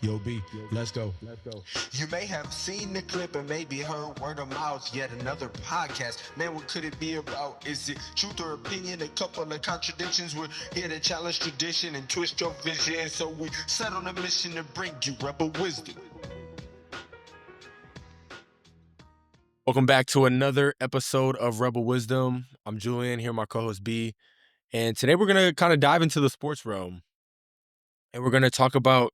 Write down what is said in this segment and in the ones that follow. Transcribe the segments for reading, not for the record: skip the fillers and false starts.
Yo, B, let's go. You may have seen the clip and maybe heard word of mouth, yet another podcast. Man, what could it be about? Is it truth or opinion? A couple of contradictions. We're here to challenge tradition and twist your vision. So we set on a mission to bring you rebel wisdom. Welcome back to another episode of Rebel Wisdom. I'm Julian, here my co-host B. And today we're going to kind of dive into the sports realm. And we're going to talk about,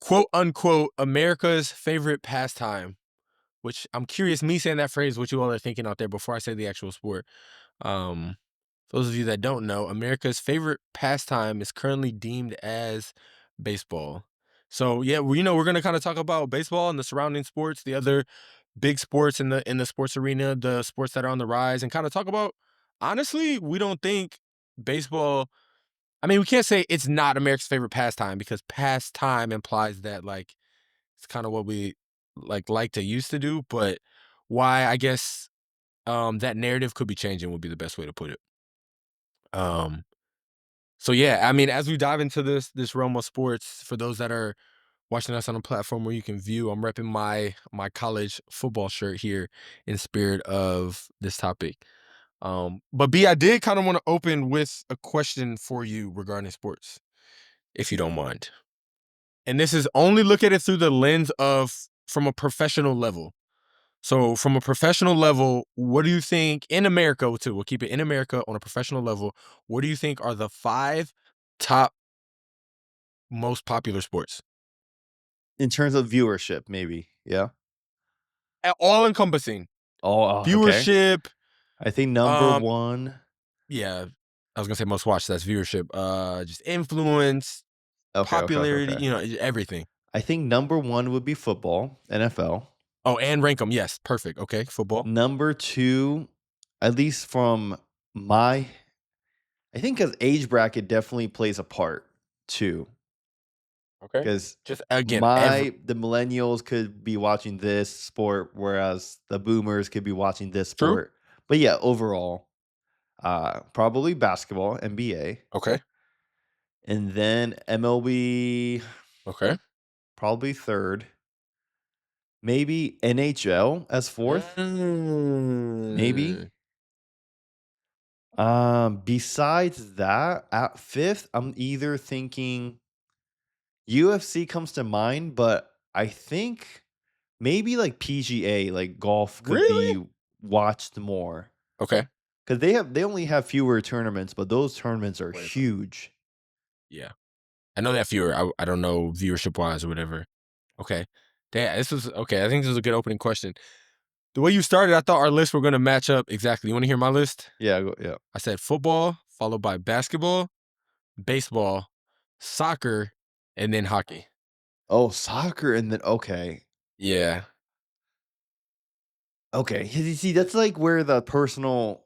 quote unquote, America's favorite pastime, which I'm curious, me saying that phrase, what you all are thinking out there before I say the actual sport. For those of you that don't know, America's favorite pastime is currently deemed as baseball. So yeah, we're going to kind of talk about baseball and the surrounding sports, the other big sports in the sports arena, the sports that are on the rise, and kind of talk about, honestly, we don't think baseball, I mean, we can't say it's not America's favorite pastime because pastime implies that like it's kind of what we like to used to do, but why I guess that narrative could be changing would be the best way to put it. So yeah, I mean, as we dive into this realm of sports, for those that are watching us on a platform where you can view, I'm repping my college football shirt here in spirit of this topic. But B, I did kind of want to open with a question for you regarding sports, if you don't mind. And this is only look at it through the lens of from a professional level. So from a professional level, what do you think in America too? We'll keep it in America on a professional level. What do you think are the 5 top most popular sports? In terms of viewership, maybe. Yeah. All encompassing. Okay. Viewership. I think number one. Yeah. I was gonna say most watched, that's viewership. Just influence, popularity, everything. I think number one would be football, NFL. Oh, and rank them. Yes, perfect. Okay, football. Number two, at least from I think because age bracket definitely plays a part too. Okay. Because just again, the millennials could be watching this sport, whereas the boomers could be watching this sport. True. But yeah, overall, probably basketball, NBA. Okay. And then MLB. Okay. Probably third. Maybe NHL as fourth. Maybe. Besides that, at fifth, I'm either thinking UFC comes to mind, but I think maybe like PGA, like golf, could be watched more. Okay. Because they only have fewer tournaments, but those tournaments are huge. Yeah. I know that fewer. I don't know viewership wise or whatever. Okay. Damn, this is okay. I think this is a good opening question. The way you started, I thought our lists were going to match up exactly. You want to hear my list? Yeah. I said football, followed by basketball, baseball, soccer, and then hockey. Oh, soccer, and then okay. Yeah. Okay. You see, that's like where the personal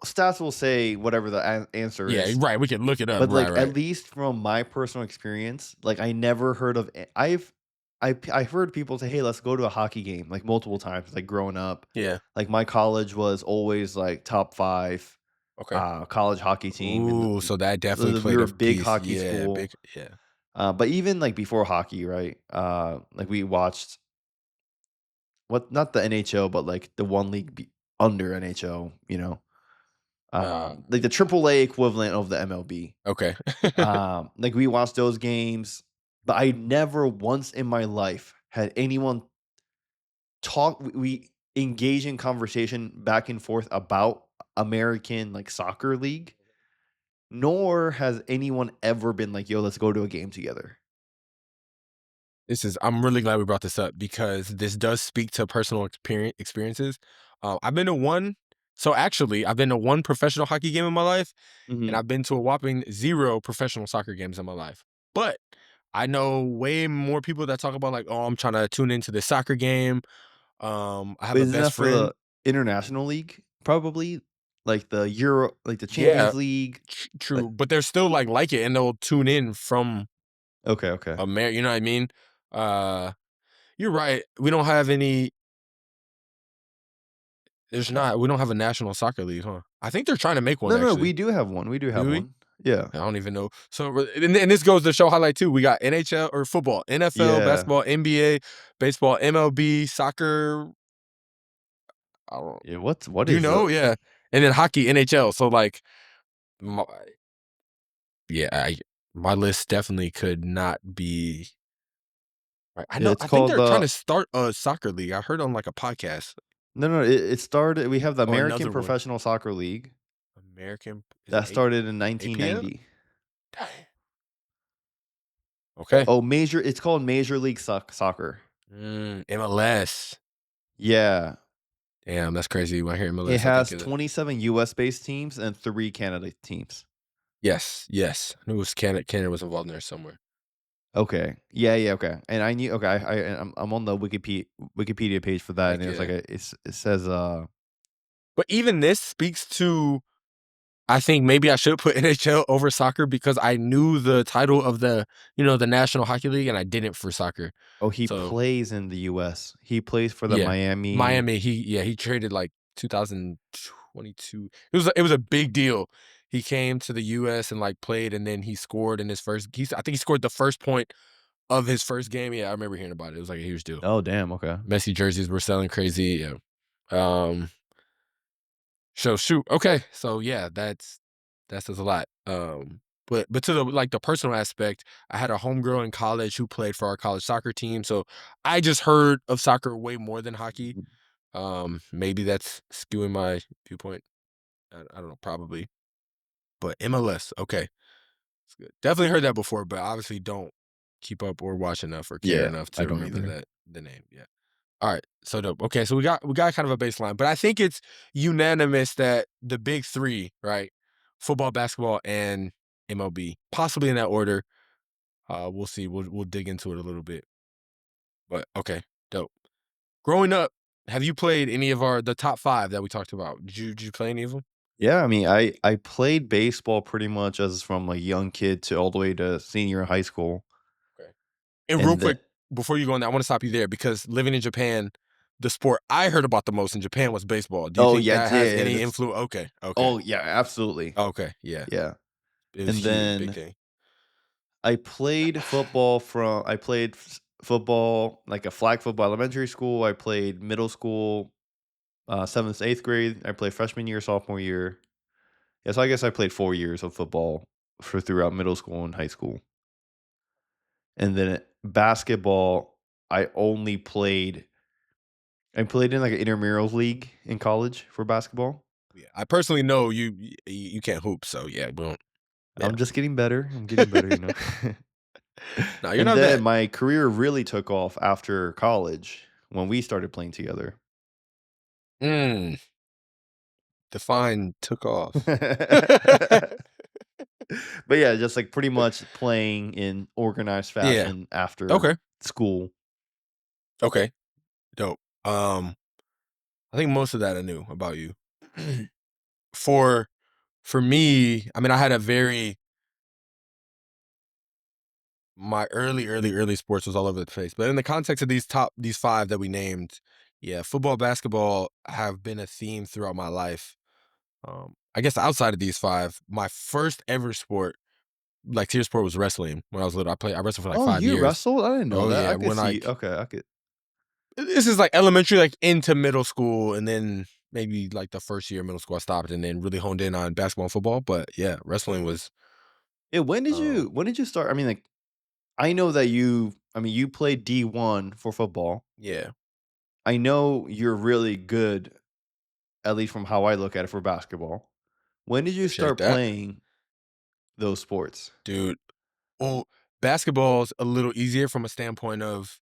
stats will say whatever the answer is. Yeah, right. We can look it up. But right. At least from my personal experience, I never heard of. I've heard people say, "Hey, let's go to a hockey game," like multiple times, like growing up. Yeah. Like my college was always like top 5. Okay. College hockey team. Ooh, so that definitely played we were a big piece. hockey school. But even like before hockey, right? Like we watched not the NHL, but like the one league under NHL. Like the AAA equivalent of the MLB. Okay. Like we watched those games, but I never once in my life had anyone we engage in conversation back and forth about American like soccer league, nor has anyone ever been like, "Yo, let's go to a game together." I'm really glad we brought this up because this does speak to personal experiences. I've been to one professional hockey game in my life, and I've been to a whopping 0 professional soccer games in my life. But I know way more people that talk about like, oh, I'm trying to tune into this soccer game. I have a best friend for the international league, probably like the Euro, like the Champions League. True, but they're still like it, and they'll tune in from. Okay. You know what I mean? You're right. We don't have any. We don't have a national soccer league, huh? I think they're trying to make one. No, we do have one. We do have one. Yeah. I don't even know. So, and this goes to show highlight too. We got NHL or football, NFL, Yeah. basketball, NBA, baseball, MLB, soccer. I don't, Yeah. What do you is know? Yeah, and then hockey, NHL. So like, my, yeah, my list definitely could not be. Right. I know. it's I think called they're trying to start a soccer league. I heard on like a podcast no, it started we have the or American another one. Professional Soccer League. American is it That started in APL? 1990. Dang. Okay. Oh, it's called Major League Soccer. MLS. Yeah. Damn, that's crazy. When I hear It MLS, I think has of it. 27 US based teams and 3 Canada teams. Yes. I knew it was Canada. Canada was involved in there somewhere. Okay. Yeah, okay. And I knew okay, I'm on the Wikipedia page for that, and Heck there's yeah. like it says But even this speaks to, I think maybe I should put NHL over soccer because I knew the title of the National Hockey League and I didn't for soccer. oh, he So plays in the US. He plays for the yeah, Miami. Miami. He traded like 2022. It was a big deal. He came to the U.S. and like played, and then he scored in his first. I think he scored the first point of his first game. Yeah, I remember hearing about it. It was like a huge deal. Oh, damn, okay. Messi jerseys were selling crazy. Yeah. So shoot. Okay. So yeah, that says a lot. But to the personal aspect, I had a homegirl in college who played for our college soccer team. So I just heard of soccer way more than hockey. Maybe that's skewing my viewpoint. I don't know, probably. But MLS, okay. It's good. Definitely heard that before, but obviously don't keep up or watch enough or care Yeah, enough I to don't remember either. the name. Yeah. All right. So dope. Okay, so we got kind of a baseline, but I think it's unanimous that the big three, right? Football, basketball, and MLB, possibly in that order. We'll see. We'll dig into it a little bit. But okay, dope. Growing up, have you played any of the top 5 that we talked about? Did you play any of them? Yeah, I mean, I played baseball pretty much as from a young kid to all the way to senior high school. Okay. And real And then quick, before you go on that, I want to stop you there because living in Japan, the sport I heard about the most in Japan was baseball. Do you oh, think yeah, that has yeah, any that's influence? Okay. Okay. oh, yeah, absolutely. Okay. Yeah. Yeah. It was And huge. Big then thing. I played football, like a flag football elementary school. I played middle school, 7th to 8th grade. I played freshman year, sophomore year. Yeah, so I guess I played 4 years of football for throughout middle school and high school. And then basketball, I played in like an intramurals league in college for basketball. Yeah. I personally know you can't hoop, so yeah, we don't. Yeah. I'm just getting better. I'm getting better, you know. No, you're And not then bad. my career really took off after college when we started playing together. Mm, define took off. But yeah, just like pretty much playing in organized Yeah. fashion after Okay. school. Okay. Dope. I think most of that I knew about you. For me, I mean, I had a very my early sports was all over the place. But in the context of these 5 that we named, yeah, football, basketball have been a theme throughout my life. I guess outside of these 5, my first ever sport, like tier sport, was wrestling. When I was little, I wrestled for like Oh, 5 you years. wrestled? I didn't know Oh that. yeah, I could when see. like Okay, I could. this is like elementary, like into middle school, and then maybe like the first year of middle school I stopped, and then really honed in on basketball and football. But yeah, wrestling was. Yeah, Um, when did you start? I mean, like I know that you played D1 for football. yeah, I know you're really good, at least from how I look at it, for basketball. When did you appreciate start that, playing those sports? dude. Well, basketball's a little easier from a standpoint of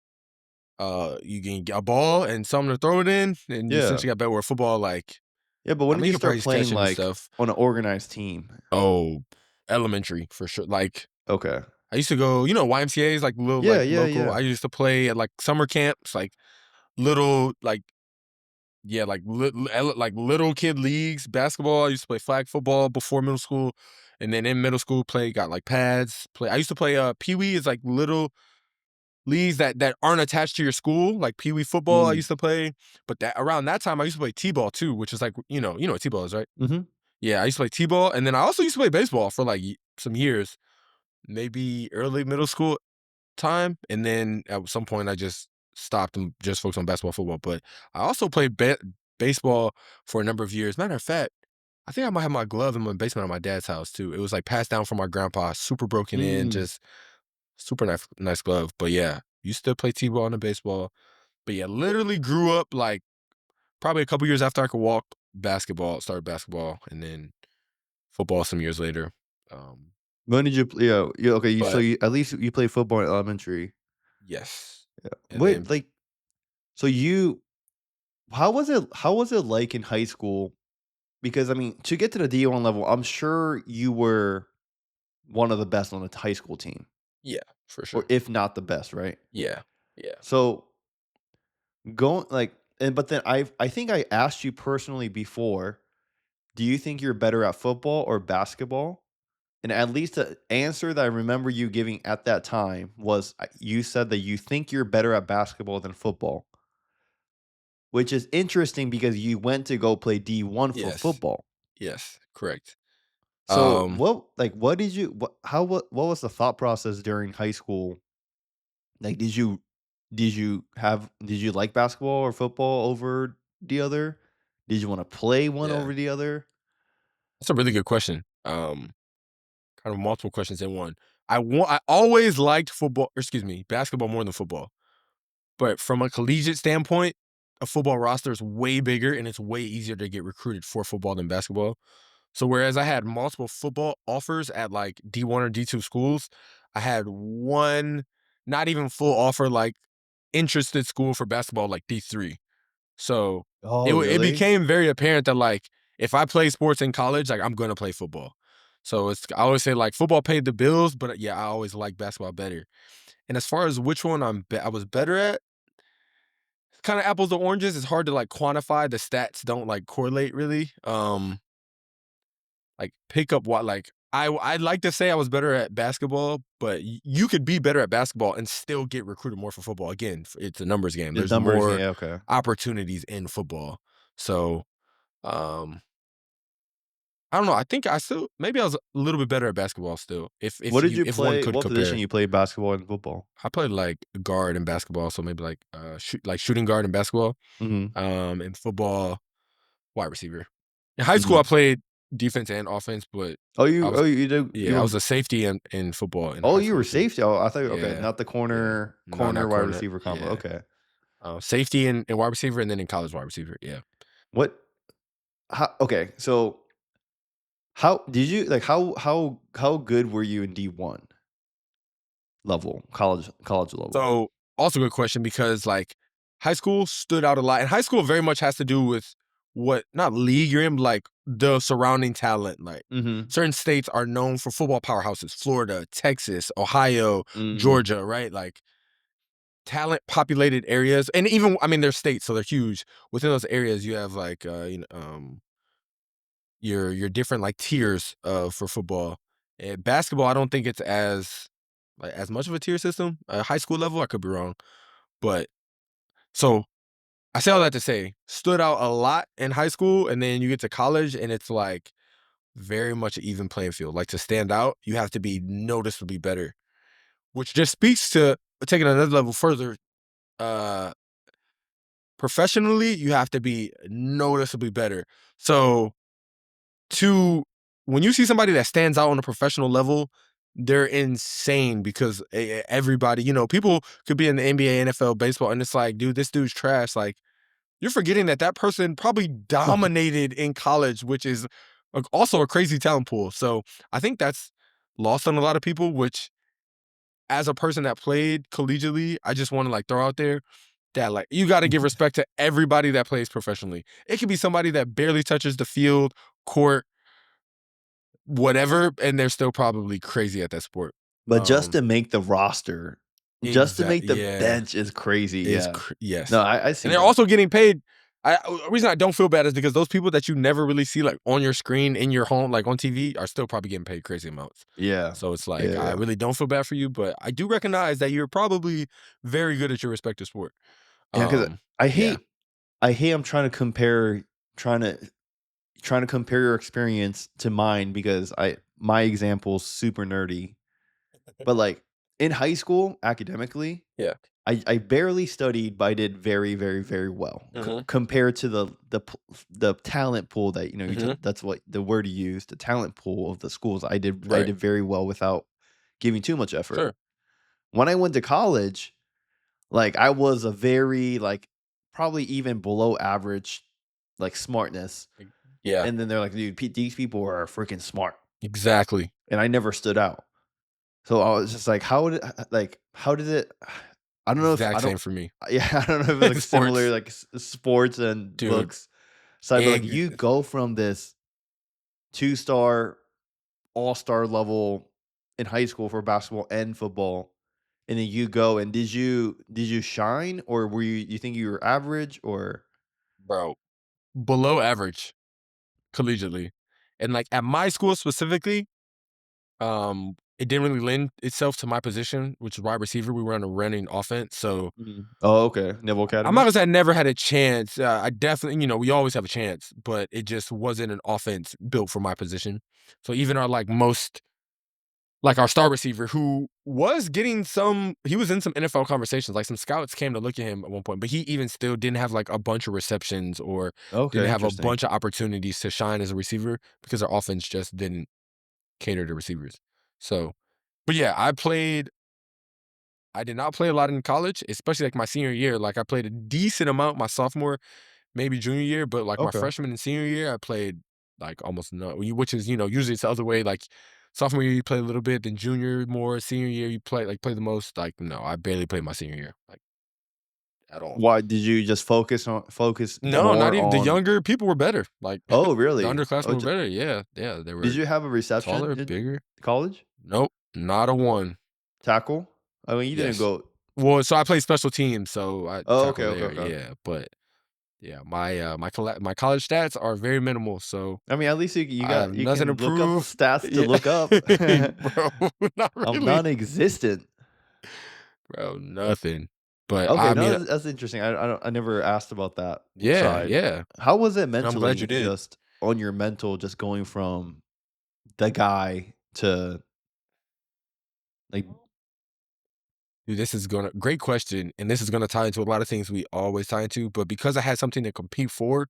you can get a ball and something to throw it in, and you Yeah. essentially got better. Where football, like, Yeah, but I when did mean, you you can start practice playing catching and like stuff. on an organized team? Oh, elementary for sure. Like, Okay. I used to go, YMCA's, like little Yeah, like yeah, local. yeah. I used to play at like summer camps, like little like yeah, like like little kid leagues, basketball. I used to play flag football before middle school, and then in middle school, got like pads. I used to play Pee Wee is like little leagues that aren't attached to your school, like Pee Wee football. I Mm. used to play, but that around that time, I used to play T-ball too, which is like you know what T-ball is, right? Mhm. Yeah, I used to play T-ball, and then I also used to play baseball for, like, some years, maybe early middle school time, and then at some point, I just stopped and just focused on basketball, football, but I also played baseball for a number of years. Matter of fact, I think I might have my glove in my basement at my dad's house too. It was, like, passed down from my grandpa, super broken in, Mm. just super nice glove, but yeah, used to play T-ball and baseball, but yeah, literally grew up, like, probably a couple years after I could walk, started basketball, and then football some years later, um, When did you play? Yeah, okay. So but you at least you played football in elementary. yes, and Wait, then like, so you how was it like in high school? Because I mean, to get to the D1 level, I'm sure you were one of the best on the high school team, yeah, for or sure. if not the best, right? Yeah, yeah. So going like, and but then I think I asked you personally before, do you think you're better at football or basketball? And at least the answer that I remember you giving at that time was you said that you think you're better at basketball than football, which is interesting because you went to go play D1 for Yes, football. yes, correct. So Um, what did you what was the thought process during high school? Like did you like basketball or football over the other? Did you want to play one yeah, over the other? that's a really good question. Kind of multiple questions in one. I always liked basketball more than football, but from a collegiate standpoint, a football roster is way bigger and it's way easier to get recruited for football than basketball. So whereas I had multiple football offers at like D1 or D2 schools, I had one not even full offer like interested school for basketball like D3. So Oh, it really? became very apparent that like if I play sports in college, like I'm gonna play football. So I always say like football paid the bills, but yeah, I always like basketball better. And as far as which one I was better at, kind of apples to oranges. It's hard to like quantify. The stats don't like correlate really. Like pick up what like I'd like to say I was better at basketball, but you could be better at basketball and still get recruited more for football. Again, it's a numbers game. The There's numbers, more yeah, okay. opportunities in football. So, um, I don't know. I think I still maybe I was a little bit better at basketball still. What did you If one play? could What position compare. you played basketball and football? I played like guard in basketball, so maybe like shooting guard in basketball. Mhm. In football, wide receiver. In high school, I Mhm. played defense and offense, but I was You did you yeah, I were was a safety in football in oh, high you were school too. safety. Oh, I thought okay, Yeah, not the yeah. No, corner not wide corner. receiver combo. Yeah, Okay. safety and wide receiver, and then in college wide receiver. Yeah. What how okay, so how did you like how good were you in D1 level, college level? So also good question because like high school stood out a lot, and high school very much has to do with what not league you're in, but like the surrounding talent. Like Mhm. certain states are known for football powerhouses: Florida, Texas, Ohio, Mhm. Georgia. Right, like talent populated areas, and even I mean they're states, so they're huge. Within those areas, you have like your different like tiers for football. And basketball, I don't think it's as much of a tier system. High school level, I could be wrong, but so I say all that to say, stood out a lot in high school, and then you get to college, and it's like very much an even playing field. Like to stand out, you have to be noticeably better, which just speaks to taking another level further. Uh, Professionally, you have to be noticeably better. So to when you see somebody that stands out on a professional level, they're insane because everybody, people could be in the NBA, NFL, baseball, and it's like, dude, this dude's trash. Like, you're forgetting that that person probably dominated in college, which is also a crazy talent pool. So I think that's lost on a lot of people, which as a person that played collegiately, I just want to like throw out there that like you got to give respect to everybody that plays professionally. It could be somebody that barely touches the field, court, whatever, and they're still probably crazy at that sport. But just Um, to make the roster, just to make the yeah, bench is crazy, yeah. No, yes, I see and they're that. also getting paid. The reason I don't feel bad is because those people that you never really see like on your screen in your home, like on TV, are still probably getting paid crazy amounts. Yeah. So it's like Yeah, I yeah. really don't feel bad for you, but I do recognize that you're probably very good at your respective sport. Yeah, 'cause Um, I yeah, hate I hate I'm trying to compare trying to trying to compare your experience to mine because my example's super nerdy. But like in high school, academically, Yeah. I barely studied, but I did very, very, very well compared to the talent pool that that's what the word you used, the talent pool of the schools. I did Right. very well without giving too much effort. Sure. When I went to college, like I was a very like probably even below average like smartness. Yeah. And then they're like, dude, these people are freaking smart. Exactly. And I never stood out. So I was just like, how did it? I don't know if Exact I don't. same for me. Yeah, I don't know if it's like similar, Sports. like sports and Dude. books. So I'd be like, you go from this 2-star, all-star level in high school for basketball and football, and then you go and did you shine, or were you think you were average, or Bro, below average collegiately. And like at my school specifically, it didn't really lend itself to my position, which is wide receiver. We were on a running offense. So Oh, okay, Naval I'm not Academy. gonna say I never had a chance. I definitely, we always have a chance, but it just wasn't an offense built for my position. So even our our star receiver, who was getting he was in some NFL conversations. Like some scouts came to look at him at one point, but he even still didn't have like a bunch of receptions or Okay, didn't have a interesting. bunch of opportunities to shine as a receiver because our offense just didn't cater to receivers. So, but yeah, I did not play a lot in college, especially like my senior year. Like I played a decent amount my sophomore, maybe junior year, but like my Okay. freshman and senior year, I played like almost no, which is, usually it's the other way. Like sophomore year, you play a little bit, then junior more, senior year, you play the most. Like, no, I barely played my senior year, like at all. Why did you just focus No, not more even the on? younger people were better. Like Oh, the really? underclassmen were better. Yeah. Yeah. They Did were you have a reception taller, in bigger. college? Nope. Not a one. Tackle? I mean, you didn't Yes. go. Well, so I played special teams, so I Oh, okay, tackle okay, there. okay. Yeah. But yeah, my college stats are very minimal, so I mean, at least you I have got you nothing to can look up the prove. stats to Yeah. look up. Bro, not I'm really. non-existent. Bro, nothing. But Okay, I no, mean, that's interesting. I never asked about that yeah, side. yeah. How was it And I'm glad you mentally, did. just on your mental, just going from the guy to like? Dude, great question. And this is gonna tie into a lot of things we always tie into. But because I had something to compete for,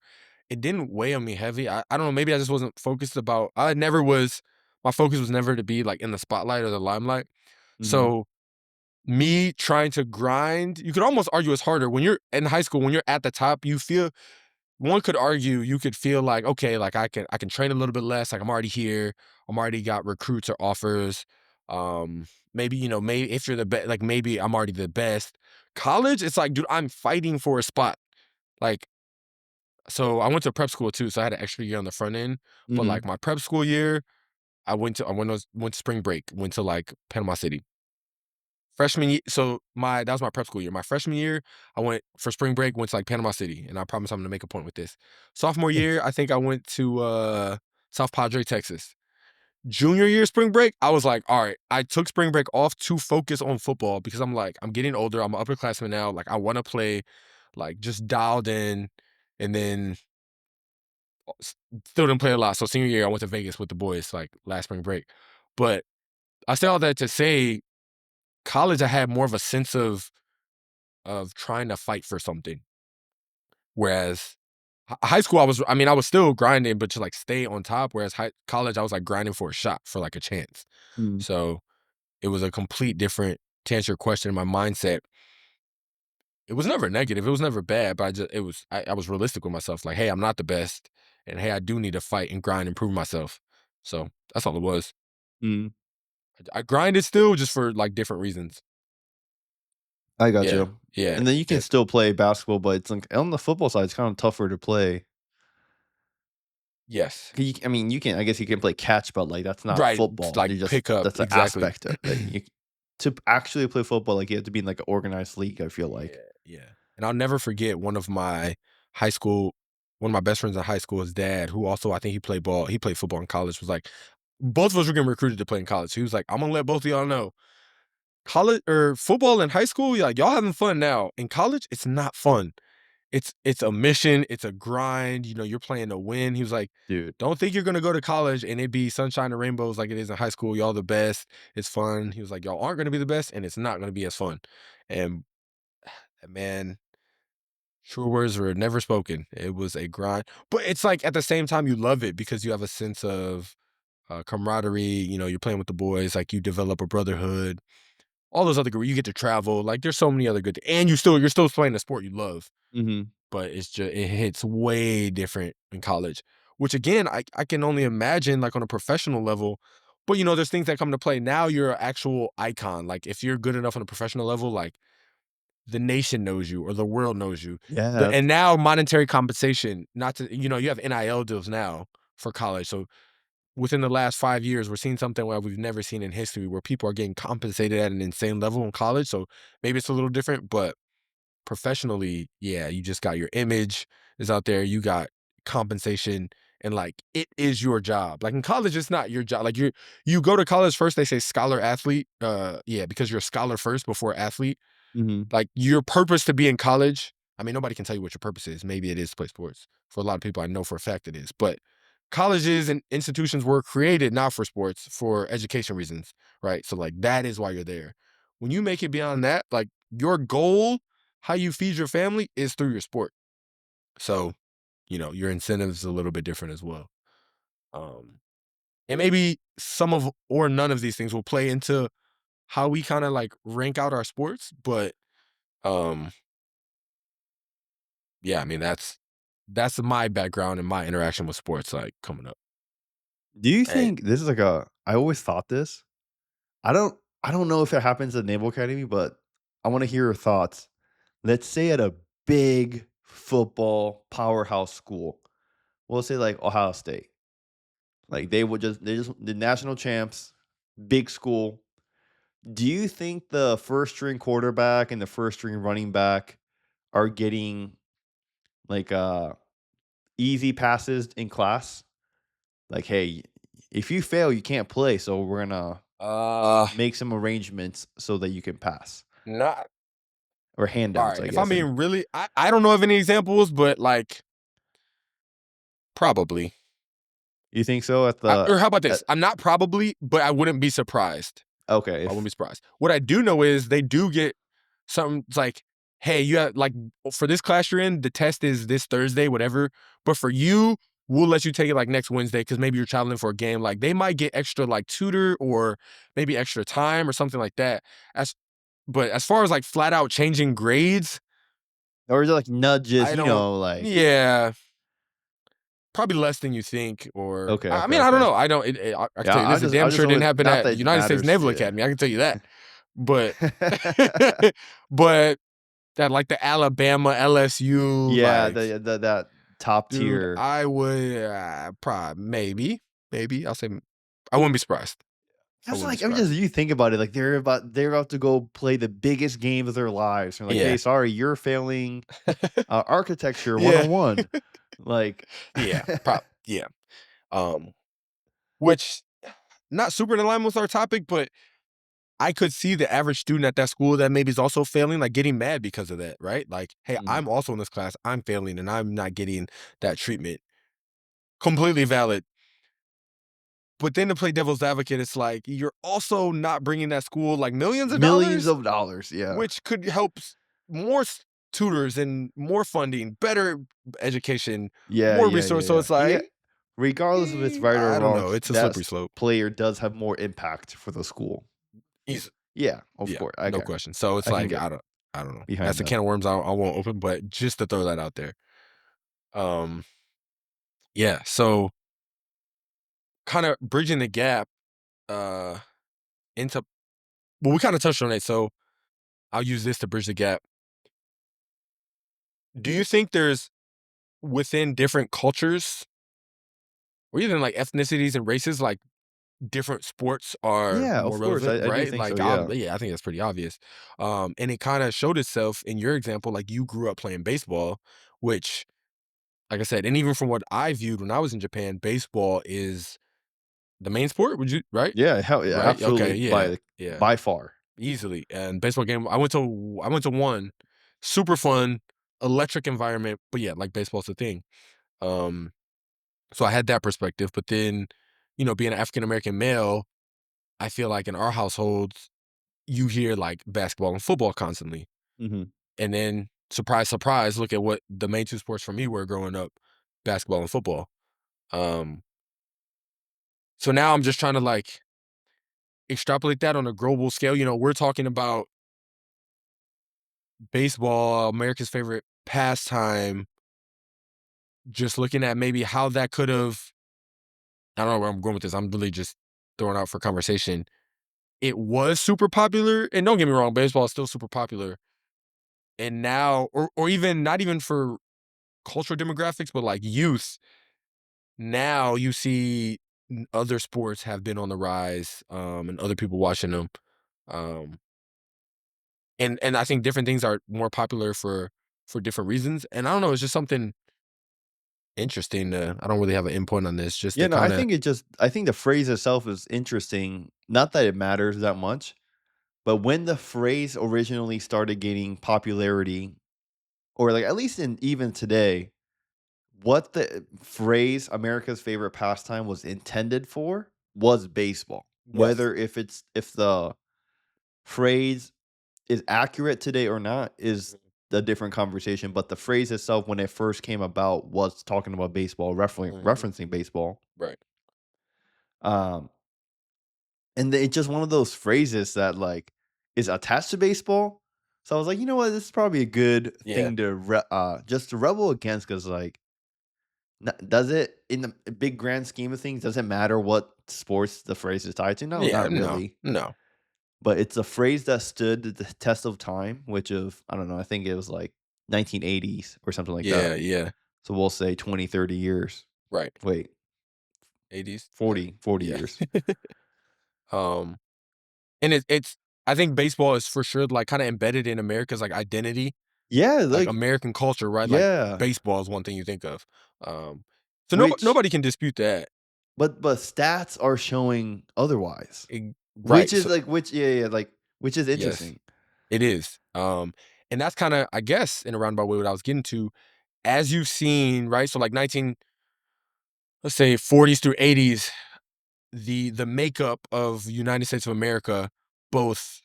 it didn't weigh on me heavy. I don't know, maybe I just wasn't focused about my focus was never to be like in the spotlight or the limelight. Mhm. So me trying to grind, you could almost argue it's harder when you're in high school, when you're at the top, one could argue you could feel like, okay, like I can train a little bit less, like I'm already here, I'm already got recruits or offers. Maybe, maybe if you're the best, like maybe I'm already the best. College, it's like, dude, I'm fighting for a spot. Like, so I went to prep school too, so I had an extra year on the front end. But like Mhm. my prep school year, I went to spring break, went to like Panama City. Freshman year, so that was my prep school year. My freshman year, I went for spring break, went to like Panama City, and I promise I'm gonna make a point with this. Sophomore year, I think I went to South Padre, Texas. Junior year spring break, I was like, all right, I took spring break off to focus on football because I'm like, I'm getting older, I'm an upperclassman now, like I want to play, like just dialed in, and then still didn't play a lot. So senior year, I went to Vegas with the boys, like last spring break. But I say all that to say, college, I had more of a sense of trying to fight for something. Whereas high school, I was still grinding, but to like stay on top. Whereas college, I was like grinding for a shot, for like a chance. Mm. So it was a complete different, to answer your question, in my mindset. It was never negative. It was never bad, but I was realistic with myself. Like, hey, I'm not the best. And hey, I do need to fight and grind and prove myself. So that's all it was. Mm. I grinded still, just for like different reasons. I got Yeah. you. Yeah. And then you can still play basketball, but it's like on the football side, it's kind of tougher to play. Yes. I mean, I guess you can play catch, but like that's not Right. football. Like pick up. That's an Exactly. aspect of it. To actually play football, like you have to be in like an organized league, I feel Yeah, like. yeah. And I'll never forget one of my best friends in high school, his dad, who also, I think he played football in college, was like, both of us were getting recruited to play in college. He was like, I'm gonna let both of y'all know. College or football in high school, like y'all having fun now. In college, it's not fun. it's a mission, it's a grind, you know, you're playing to win. He was like, Dude. don't think you're gonna go to college and it be sunshine and rainbows like it is in high school. Y'all the best. It's fun. He was like, y'all aren't gonna be the best, and it's not gonna be as fun. And man, true words were never spoken. It was a grind, but it's like at the same time you love it because you have a sense of camaraderie. You know, you're playing with the boys, like you develop a brotherhood. All those other good, you get to travel. Like there's so many other good, and you're still playing a sport you love. Mhm. But it's just it hits way different in college. Which again, I can only imagine like on a professional level. But you know, there's things that come to play. Now you're an actual icon. Like if you're good enough on a professional level, like the nation knows you or the world knows you. Yeah, And now monetary compensation, not to, you know, you have NIL deals now for college. So within the last 5 years, we're seeing something where we've never seen in history where people are getting compensated at an insane level in college. So maybe it's a little different, but professionally, yeah, you just got your image is out there, you got compensation, and like it is your job. Like in college, it's not your job. Like you go to college first, they say scholar athlete. Yeah, because you're a scholar first before athlete. mhm. Like your purpose to be in college, I mean, nobody can tell you what your purpose is. Maybe it is to play sports. For a lot of people, I know for a fact it is. But colleges and institutions were created not for sports, for education reasons, right? So like that is why you're there. When you make it beyond that, like your goal, how you feed your family is through your sport. So, you know, your incentives a little bit different as well. Um, and maybe some of or none of these things will play into how we kind of like rank out our sports, but um yeah, I mean that's my background and my interaction with sports like coming up. Do you And think this is like a I always thought this. I don't know if it happens at Naval Academy, but I wanna hear your thoughts. Let's say at a big football powerhouse school, we'll say like Ohio State. Like they just the national champs, big school. Do you think the first string quarterback and the first string running back are getting like easy passes in class? Like, hey, if you fail, you can't play, so we're gonna uh make some arrangements so that you can pass. not Or all handouts, right. I If I'm guess. And being really I don't know of any examples, but like probably. you think so at the Or how about at this? I'm not probably, but I wouldn't be surprised. okay, I wouldn't if be surprised. What I do know is they do get something it's like, hey, you have like for this class you're in, the test is this Thursday, whatever. But for you, we'll let you take it like next Wednesday because maybe you're traveling for a game. Like they might get extra like tutor or maybe extra time or something like that. But as far as like flat out changing grades, or is it like nudges, I don't. like Yeah, probably less than you think. Or okay, I okay, mean, I don't okay. know. I don't. I can Yeah, tell you this: it I damn just sure know didn't it happen not at that the it United States matters, Naval yeah. Academy. I can tell you that. But but that like the Alabama LSU, Yeah, like the that top dude, tier. I would probably maybe I'll say I wouldn't be surprised. I That's wouldn't be like I mean, just surprised. you think about it, like they're about to go play the biggest game of their lives. They're like, Yeah, "Hey, sorry, you're failing architecture yeah, 101." Like yeah, yeah. Um, which not super in alignment with our topic, but I could see the average student at that school that maybe is also failing, like getting mad because of that, right? Like, hey, Mhm. I'm also in this class, I'm failing, and I'm not getting that treatment. Completely valid. But then to play devil's advocate, it's like you're also not bringing that school like millions of Millions dollars, of dollars, yeah. which could help more tutors and more funding, better education, Yeah, more yeah, yeah, resource. So yeah. it's Yeah. like, Regardless if it's right or I don't wrong, know. It's a that slippery slope. player does have more impact for the school. He's Yeah, of Yeah, course. no Okay. question. So it's I can like get I don't know. behind That's a that. can of worms I won't open, but just to throw that out there. Um, yeah. So kind of bridging the gap uh into well, we kind of touched on it, so I'll use this to bridge the gap. Do you think there's within different cultures or even like ethnicities and races, like different sports are Yeah, more of course. relevant, I do right? think so, Like, yeah. yeah, I think that's pretty obvious. And it kind of showed itself in your example, like you grew up playing baseball, which, like I said, and even from what I viewed when I was in Japan, baseball is the main sport. Would you right? Yeah, hell yeah, Right? absolutely Okay, yeah, yeah, by far. easily. And baseball game, I went to one, super fun, electric environment, but yeah, like baseball's a thing. So I had that perspective, but then, being an African American male, I feel like in our households, you hear like basketball and football constantly. Mhm. And then surprise, surprise, look at what the main two sports for me were growing up, basketball and football. Um, so now I'm just trying to like extrapolate that on a global scale. We're talking about baseball, America's favorite pastime, just looking at maybe how that could have, I don't know where I'm going with this. I'm really just throwing out for conversation. It was super popular, and don't get me wrong, baseball is still super popular. And now, or even not even for cultural demographics, but like youth, now you see other sports have been on the rise, and other people watching them. Um, and I think different things are more popular for different reasons. And I don't know, it's just something interesting to, I don't really have an input on this, just Yeah, to no, I kind of, think I think the phrase itself is interesting. Not that it matters that much, but when the phrase originally started gaining popularity, or like at least in even today, what the phrase America's favorite pastime was intended for was baseball. yes. Whether if the phrase is accurate today or not is a different conversation. But the phrase itself, when it first came about, was talking about baseball, Mhm. referencing baseball. Right. Um, and it's just one of those phrases that like is attached to baseball. So I was like, you know what, this is probably a good Yeah. thing to just to rebel against, because like, does it in the big grand scheme of things? Does it matter what sports the phrase is tied to? No, Yeah. not No. really. No. But it's a phrase that stood the test of time, which of I don't know, I think it was like 1980s or something like that. Yeah. Yeah. So we'll say 20, 30 years. Right. Wait, 80s. Yeah. 40 Yeah. years. um, and it's, I think baseball is for sure like kind of embedded in America's like identity, Yeah, like like American culture, right? Like yeah, baseball is one thing you think of. Um, so which nobody can dispute that. but stats are showing otherwise. Which Right. is So like yeah, like which is yes, interesting. it is. And that's kind of, I guess, in a roundabout way what I was getting to, as you've seen, right? So like 19, let's say 40s through 80s, the makeup of United States of America, both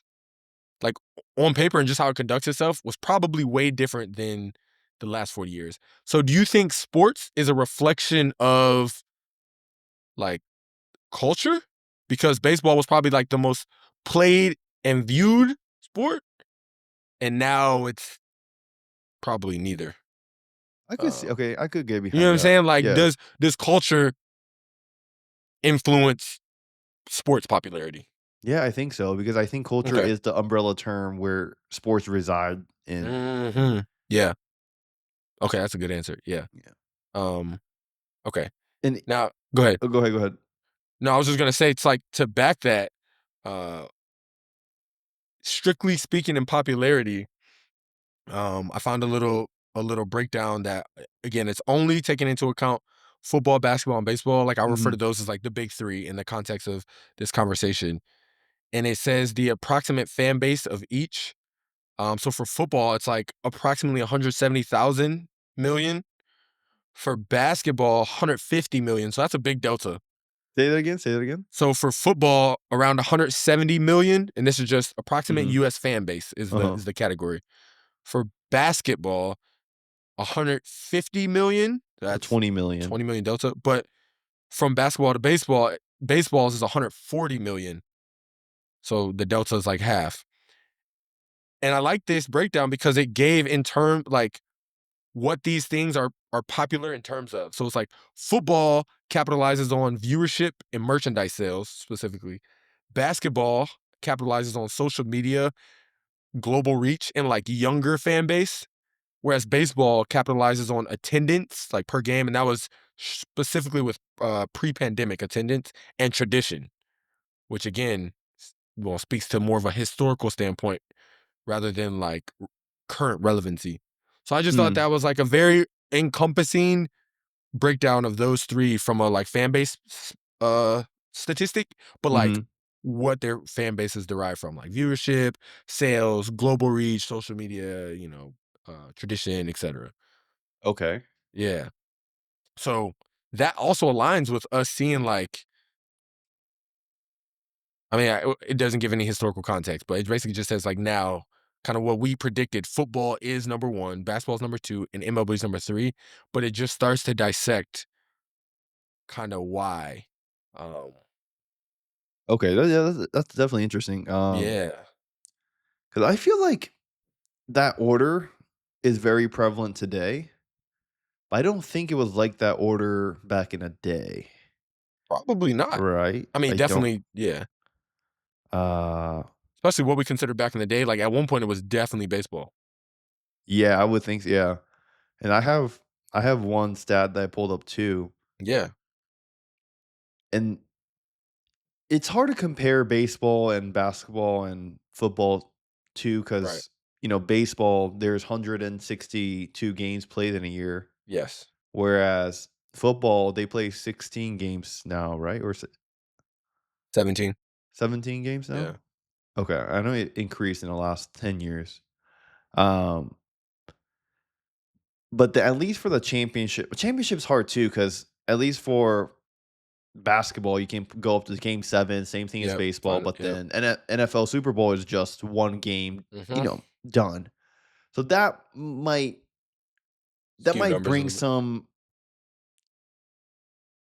like on paper and just how it conducts itself, was probably way different than the last 40 years. So do you think sports is a reflection of like culture? Because baseball was probably like the most played and viewed sport, and now it's probably neither. I could see Um, okay, I could get you know what behind I'm that. saying? Like, Yeah. does culture influence sports popularity? Yeah, I think so because I think culture Okay. is the umbrella term where sports reside in. Yeah. Okay, that's a good answer. Yeah. Yeah. Um. Okay. And Now, go ahead. oh, go ahead, go ahead. No, I was just gonna say it's like to back that. Uh, Strictly speaking, in popularity, I found a little breakdown that again, it's only taking into account football, basketball, and baseball. Like I refer to Mhm. those as like the big three in the context of this conversation. And it says the approximate fan base of each. So for football, it's like approximately 170,000 million. For basketball, 150 million. So that's a big delta. Say that again, say that again. So for football, around 170 million, and this is just approximate Mhm. US fan base is the Uh-huh. is the category. For basketball, 150 million. So That's 20,000,000. 20 million delta. But from basketball to baseball, baseballs is 140 million. So the delta is like half. And I like this breakdown because it gave in term like what these things are popular in terms of. So it's like football capitalizes on viewership and merchandise sales specifically. Basketball capitalizes on social media, global reach, and like younger fan base. Whereas baseball capitalizes on attendance, like per game, and that was specifically with pre-pandemic attendance and tradition, which again, well, speaks to more of a historical standpoint rather than like current relevancy. So I just thought Mm. that was like a very encompassing breakdown of those three from a like fan base uh statistic, but like Mhm. what their fan base is derived from, like viewership, sales, global reach, social media, tradition, etc. Okay. Yeah. So that also aligns with us seeing like, I mean, it doesn't give any historical context, but it basically just says like now, kind of what we predicted. Football is number one, basketball is number two, and MLB is number three. But it just starts to dissect kind of why. Um, Okay. That's definitely interesting. yeah, Because I feel like that order is very prevalent today. But I don't think it was like that order back in the day, probably not. right? I mean, I don't. definitely, yeah. Uh, Especially what we consider back in the day. Like at one point, it was definitely baseball. yeah, I would think. Yeah, and I have one stat that I pulled up too, Yeah, and it's hard to compare baseball and basketball and football too, right. because baseball there's 162 games played in a year, Yes, whereas football they play 16 games now, right? Or 17. 17 games now. Yeah, Okay, I know it increased in the last 10 years. Um, but at least for the championship's hard too, because at least for basketball, you can go up to game seven, same thing as yep, baseball, fine, but yep. then NFL Super Bowl is just one game, Mm-hmm. done. So that Skew might numbers a bring little bit. some.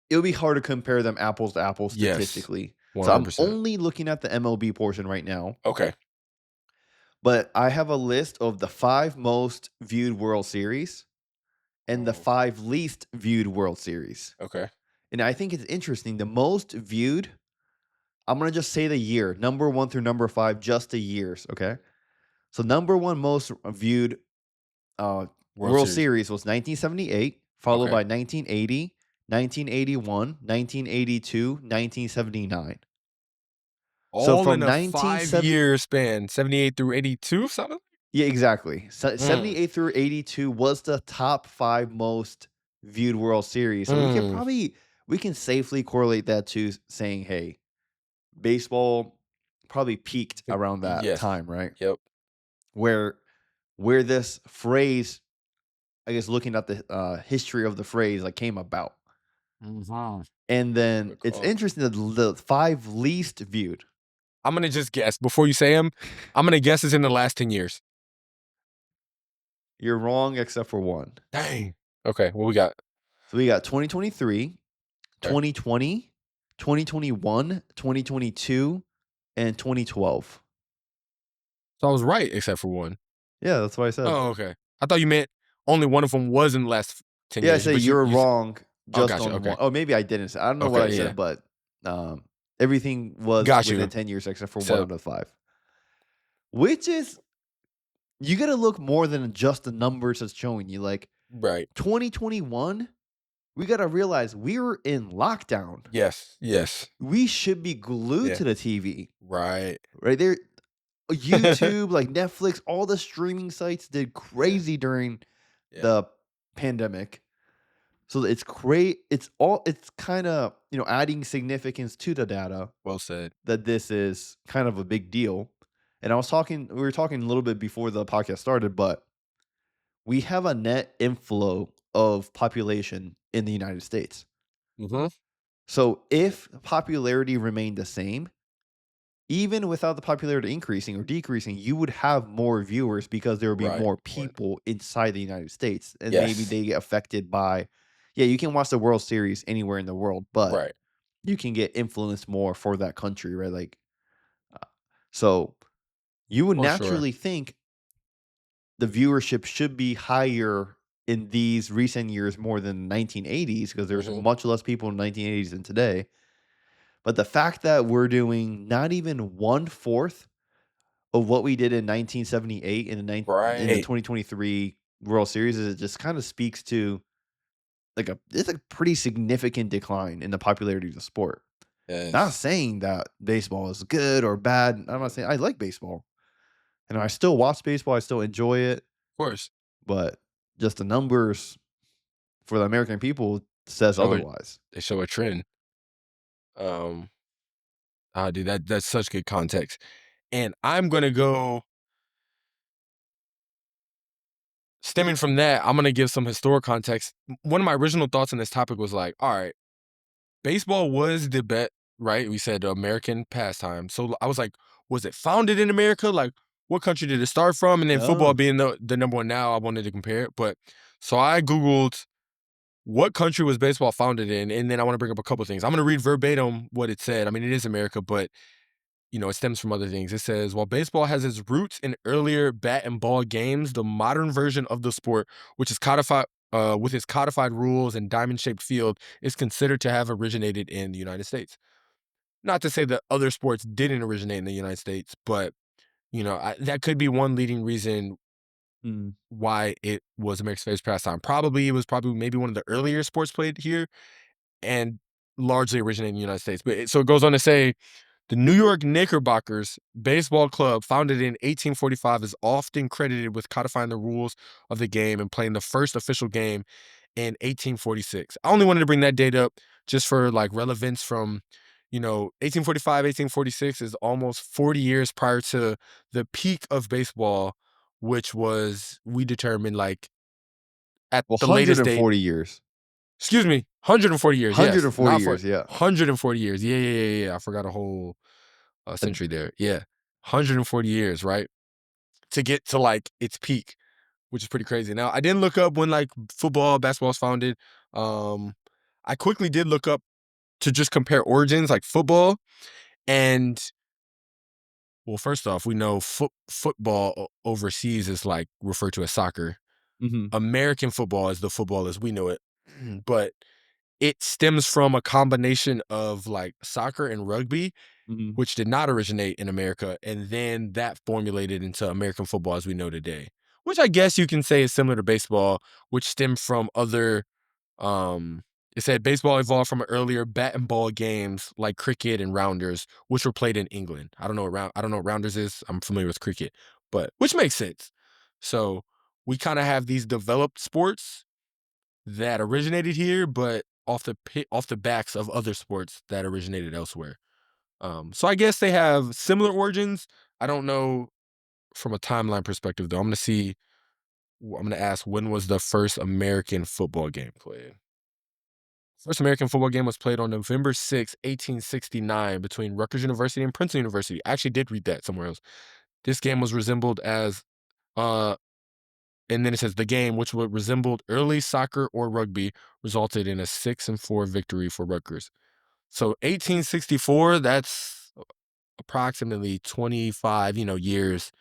It'll be hard to compare them apples to apples Yes, statistically. So I'm 100%. only looking at the MLB portion right now, Okay, but I have a list of the 5 most viewed World Series and the oh, 5 least viewed World Series. okay, And I think it's interesting. The most viewed, I'm gonna just say the year, number 1 through number 5, just the years. Okay. So number one most viewed uh, World World Series. Series was 1978, followed Okay, by 1980, 1981, 1982, 1979. So all in from a 1970, 5 year span, 78 through 82, something. yeah, exactly. So Mm. 78 through 82 was the top 5 most viewed World Series. So Mm. we can safely correlate that to saying, hey, baseball probably peaked around that Yes. time, right? Yep. Where where this phrase, I guess, looking at the history of the phrase, like came about. Mhm. And then Good it's call. interesting that the 5 least viewed. I'm gonna just guess before you say them. I'm gonna guess it's in the last 10 years. You're wrong except for one. Dang. Okay, what we got? So we got 2023, Okay. 2020, 2021, 2022, and 2012. So I was right except for one. Yeah, that's what I said. Oh, okay. I thought you meant only one of them was in the last 10 Yeah, I years, said but you're you wrong oh, just gotcha. on Okay. one. Oh, maybe I didn't say. I don't know what I Okay, yeah. said, but um, everything was Got within you. 10 years except for one So out of 5. Which is, you got to look more than just the numbers that's showing you. Like right. 2021, we got to realize we were in lockdown. Yes. Yes. We should be glued Yeah. to the TV. Right. Right there, YouTube, like Netflix, all the streaming sites did Yeah. crazy during Yeah. the pandemic. So it's great. It's kind of, adding significance to the data Well said. that this is kind of a big deal. And we were talking a little bit before the podcast started, but we have a net inflow of population in the United States. Mm-hmm. So if popularity remained the same, even without the popularity increasing or decreasing, you would have more viewers because there would be Right. more people inside the United States. And maybe Yes. they get affected by, yeah, you can watch the World Series anywhere in the world, but Right. you can get influenced more for that country, right? Like, so you would For sure. naturally think the viewership should be higher in these recent years more than the 1980s because there's Mm-hmm. much less people in the 1980s than today. But the fact that we're doing not even 1/4 of what we did in 1978 in the Right. 2023 World Series, is it just kind of speaks to like it's a pretty significant decline in the popularity of the sport. Not Yes. saying that baseball is good or bad. I'm not saying I like baseball. And I still watch baseball, I still enjoy it, Of course. but just the numbers for the American people says Show it. otherwise. They show a trend. Um. Dude, that's such good context. And I'm gonna go. stemming from that, I'm gonna give some historic context. One of my original thoughts on this topic was like, all right, baseball was the bet, right? We said American pastime. So I was like, was it founded in America? Like, what country did it start from? And then football Oh. being the number one now, I wanted to compare it. But so I Googled what country was baseball founded in, and then I want to bring up a couple things. I'm going to read verbatim what it said. I mean, it is America, but it stems from other things. It says, while baseball has its roots in earlier bat and ball games, the modern version of the sport, which is codified with its codified rules and diamond-shaped field, is considered to have originated in the United States. Not to say that other sports didn't originate in the United States, but that could be one leading reason Mm. why it was America's favorite pastime. Probably it was maybe one of the earlier sports played here, and largely originated in the United States. But so it goes on to say, the New York Knickerbockers baseball club, founded in 1845, is often credited with codifying the rules of the game and playing the first official game in 1846. I only wanted to bring that date up just for like relevance from, 1845, 1846 is almost 40 years prior to the peak of baseball, which was, we determined, like at Well, the latest date. 140 years. Excuse me, 140 years. Yes, 140 not years, yeah. 140 years. Yeah. I forgot a whole century there. Yeah, 140 years, right? To get to like its peak, which is pretty crazy. Now, I didn't look up when like football, basketball was founded. I quickly did look up to just compare origins, like football. And well, first off, we know football overseas is like referred to as soccer. Mhm. American football is the football as we know it. But it stems from a combination of like soccer and rugby, Mhm. which did not originate in America, and then that formulated into American football as we know today, which I guess you can say is similar to baseball, which stemmed from other, it said baseball evolved from earlier bat and ball games like cricket and rounders, which were played in England. I don't know what rounders is. I'm familiar with cricket, but which makes sense. So we kind of have these developed sports that originated here, but off the backs of other sports that originated elsewhere. So I guess they have similar origins. I don't know from a timeline perspective though. I'm gonna ask, when was the first American football game played? First American football game was played on November 6, 1869 between Rutgers University and Princeton University. I actually did read that somewhere else. This game was resembled as uh and then it says the game, which would resembled early soccer or rugby, resulted in a 6-4 victory for Rutgers. So 1864, that's approximately 25, years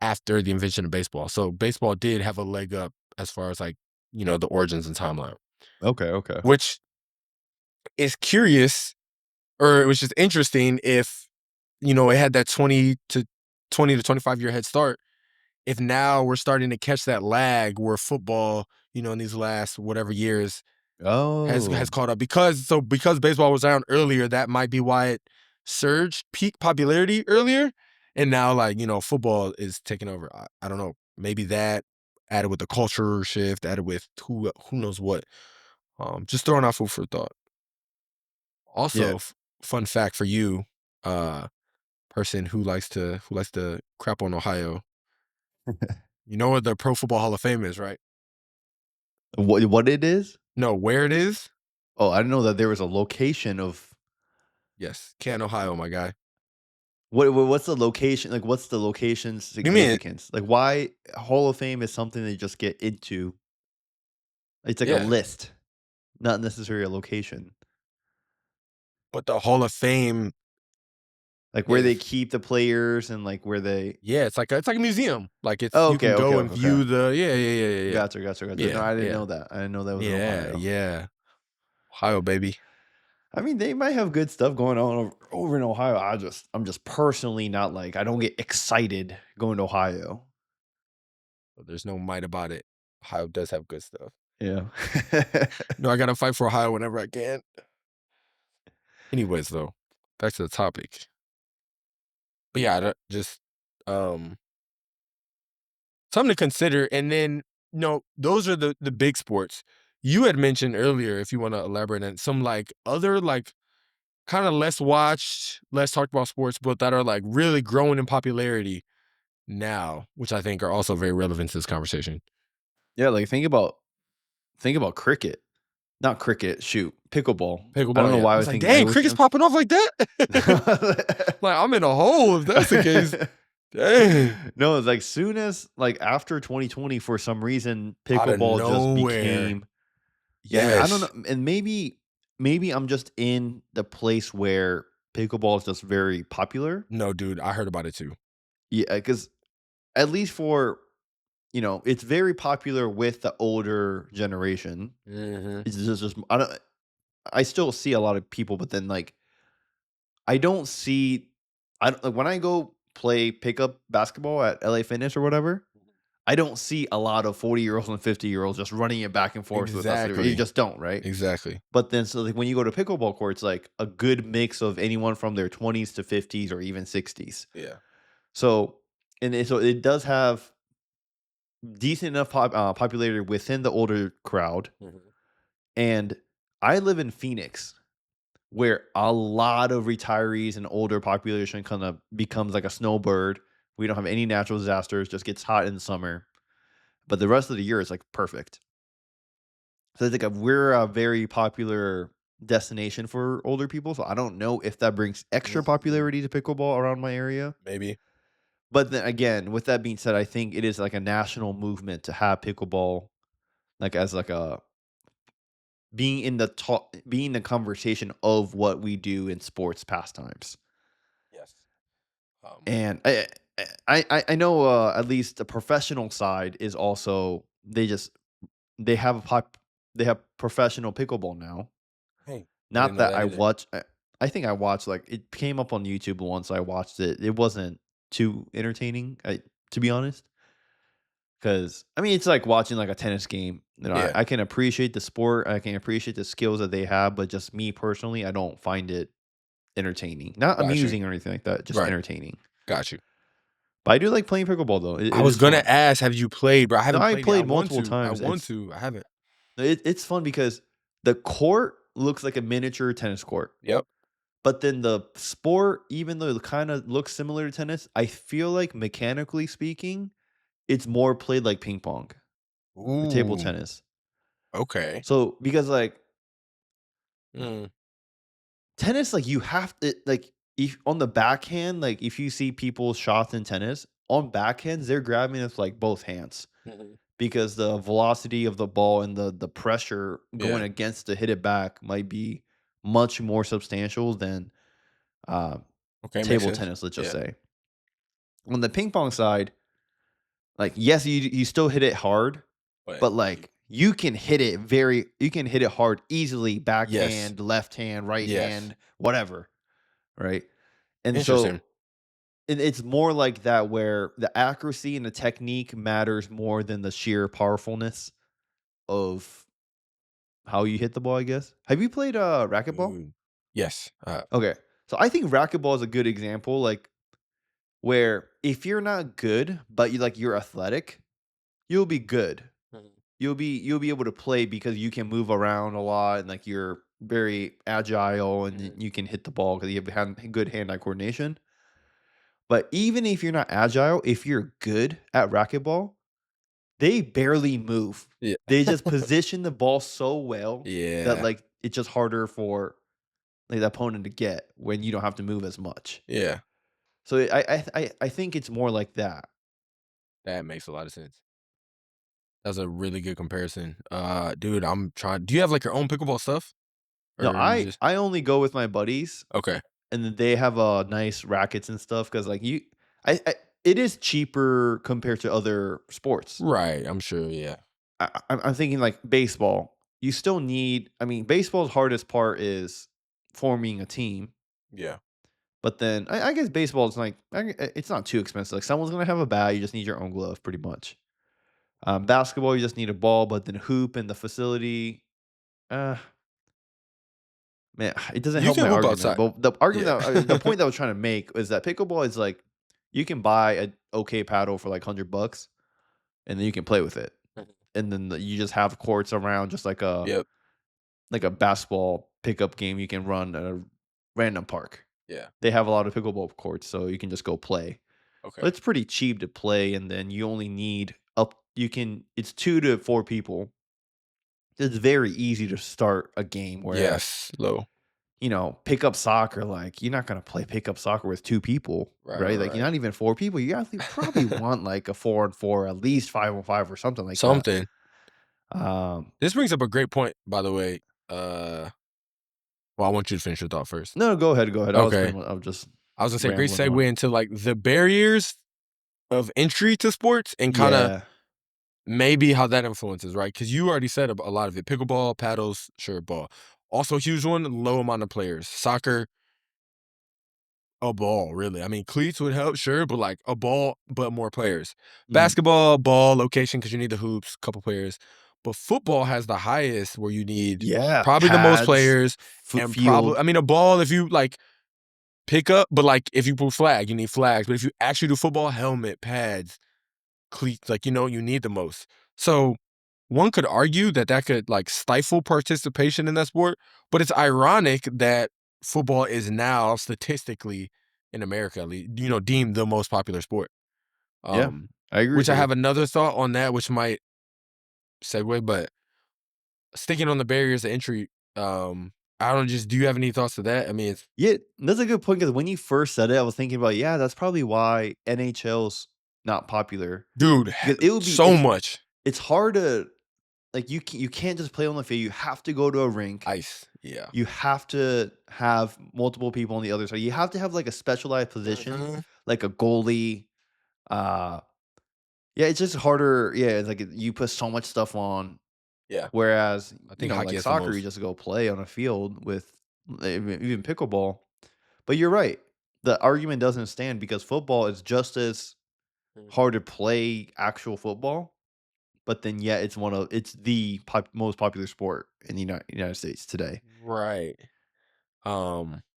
after the invention of baseball. So baseball did have a leg up as far as like, the origins and timeline, Okay, okay. which is curious, or it was just interesting if, it had that 20 to 25 year head start. If now we're starting to catch that lag where football, in these last whatever years has Oh. caught up, because baseball was around earlier, that might be why it surged peak popularity earlier, and now like football is taking over. I don't know, maybe that added with the culture shift, added with who knows what. Just throwing out food for thought. Yeah. Also, fun fact for you, uh, person who likes to crap on Ohio. You know what the Pro Football Hall of Fame is, right? What it is? No, where it is? Oh, I didn't know that there was a location of Yes, Canton, Ohio, my guy. what's the location? Like, what's the location's What do you mean? significance? Like, why Hall of Fame is something they just get into. It's like a Yeah, list, not necessarily a location. but the Hall of Fame Like where they is, keep the players and like where they. yeah, it's like a museum. Like Oh, you okay, can okay, go and okay. view the, yeah, Gotcha, gotcha, gotcha. No, yeah, I didn't yeah, know that. I didn't know that was in yeah, Ohio. yeah. Ohio, baby. I mean, they might have good stuff going on over in Ohio. I'm just personally not like I don't get excited going to Ohio. But there's no might about it. Ohio does have good stuff. Yeah. No, I gotta fight for Ohio whenever I can. Anyways, though, back to the topic. But yeah, just um something to consider. And then, those are the big sports. You had mentioned earlier, if you want to elaborate on some like other like kind of less watched, less talked about sports, but that are like really growing in popularity now, which I think are also very relevant to this conversation. Yeah, like think about cricket. Not cricket, shoot, pickleball. I don't Pickleball, know yeah. why I I was was like, thinking. I dang, was, cricket's popping off like that. Like I'm in a hole if that's the case. Dang. No, it's like soon as like after 2020, for some reason, Out of pickleball just nowhere. became. Yeah, I don't know, Yes. and maybe I'm just in the place where pickleball is just very popular. No, dude, I heard about it too. Yeah, because at least for it's very popular with the older generation. Mm-hmm. It's just I still see a lot of people, but then like I don't see I don't, like, when I go play pickup basketball at LA Fitness or whatever, I don't see a lot of 40-year-olds and 50-year-olds just running it back and forth with us. You Exactly. just don't, right? Exactly. But then so like when you go to pickleball courts, like a good mix of anyone from their 20s to 50s or even 60s. Yeah. So so it does have decent enough popularity within the older crowd. Mhm. And I live in Phoenix, where a lot of retirees and older population kind of becomes like a snowbird. We don't have any natural disasters, just gets hot in the summer. But the rest of the year is like perfect. So I think we're a very popular destination for older people. So I don't know if that brings extra Mhm. popularity to pickleball around my area. Maybe. But then again, with that being said, I think it is like a national movement to have pickleball like as like a being the conversation of what we do in sports pastimes. Yes. Um, And I know at least the professional side is also they have they have professional pickleball now. hey, I didn't Not know that that I either. watch. I think I watched like it came up on YouTube once. I watched it. It wasn't too entertaining, to be honest. Because I mean, it's like watching like a tennis game. Yeah. I can appreciate the sport. I can appreciate the skills that they have, but just me personally, I don't find it entertaining. Not Got you. amusing or anything like that. Just Right. entertaining. Got you. But I do like playing pickleball though. I It was is gonna fun. ask, have you played, bro? I No, haven't I played it. I played want multiple to. I times. want to. I haven't. It's fun because the court looks like a miniature tennis court. Yep. But then the sport, even though it kind of looks similar to tennis, I feel like mechanically speaking, it's more played like ping pong or table Ooh. tennis. Okay. So because like Mm. tennis, like you have to like if on the backhand, like if you see people's shots in tennis, on backhands, they're grabbing with like both hands Mhm. because the velocity of the ball and the pressure going Yeah. against to hit it back might be much more substantial than uh, Okay. Makes table sense. tennis, let's just Yeah. say. On the ping pong side, like yes, you still hit it hard, But but like you can hit it hard easily, yes. backhand, left hand, right Yes. hand, whatever, right? And Interesting. so it's more like that where the accuracy and the technique matters more than the sheer powerfulness of how you hit the ball, I guess. Have you played racquetball? Ooh. Yes. Okay. So I think racquetball is a good example, like where if you're not good, but you're athletic, you'll be good. Mhm. You'll be able to play because you can move around a lot and like you're very agile and Mhm. you can hit the ball because you have good hand-eye coordination. But even if you're not agile, if you're good at racquetball, they barely move. Yeah. They just position the ball so well that Yeah. like it's just harder for like the opponent to get when you don't have to move as much. Yeah. So I think it's more like that. That makes a lot of sense. That's a really good comparison. Dude, I'm trying. Do you have like your own pickleball stuff, No, or you just I only go with my buddies, okay? and then they have nice rackets and stuff because like I it is cheaper compared to other sports. Right. I'm sure. Yeah. I'm thinking like baseball. You still need. I mean, baseball's hardest part is forming a team. Yeah. But then I guess baseball is like it's not too expensive. Like someone's gonna have a bat, you just need your own glove, pretty much. Basketball, you just need a ball, but then hoop and the facility. Uh, man, it doesn't You help can my hoop argument. outside. But the argument Yeah. the point that I was trying to make is that pickleball is like you can buy a okay paddle for like $100, and then you can play with it, Mhm. and then you just have courts around, just Yep. like a basketball pickup game you can run at a random park. Yeah. They have a lot of pickleball courts, so you can just go play. Okay. It's pretty cheap to play, and then you only need up it's 2 to 4 people. It's very easy to start a game, whereas, Yes, low. pick up soccer, like, you're not gonna play pick up soccer with 2 people, Right, right? right, Like, you're right. not even 4 people. You actually probably want, like, a 4-on-4, at least 5-on-5 or something like that. Something. Um This brings up a great point, by the way. Well, I want you to finish your thought first. No, go ahead, go ahead. Okay. I was just I was gonna say, great rambling on. segue into like the barriers of entry to sports and kind of Yeah. maybe how that influences, right? Because you already said a lot of it. Pickleball, paddles, sure, ball. Also, a huge one, low amount of players. Soccer, a ball, really. I mean, cleats would help, sure, but like a ball, but more players. Mm. Basketball, ball, location, because you need the hoops, couple players. But football has the highest where you need Yeah, probably the most pads, players and probably, field. I mean, a ball, if you like pick up, but like if you put flag, you need flags. But if you actually do football, helmet, pads, cleats, like, you need the most. So one could argue that could like stifle participation in that sport, but it's ironic that football is now statistically in America, at least, deemed the most popular sport. Yeah, Um, I agree which with I you. have another thought on that, which might segue, but sticking on the barriers to entry, I don't do you have any thoughts to that? I mean, it's Yeah, that's a good point, because when you first said it, I was thinking about, yeah, that's probably why NHL's not popular, dude, because it would be so much it's hard to, like, you can't just play on the field. You have to go to a rink. ice. Yeah. You have to have multiple people on the other side. You have to have, like, a specialized position, Mhm. like a goalie. Uh, yeah, it's just harder. Yeah, it's like you put so much stuff on. Yeah. Whereas, I think hockey like has the soccer, you most. just go play on a field with even pickleball. But you're right. The argument doesn't stand, because football is just as Mhm. hard to play actual football, but then yet it's the most popular sport in the United States today. Right.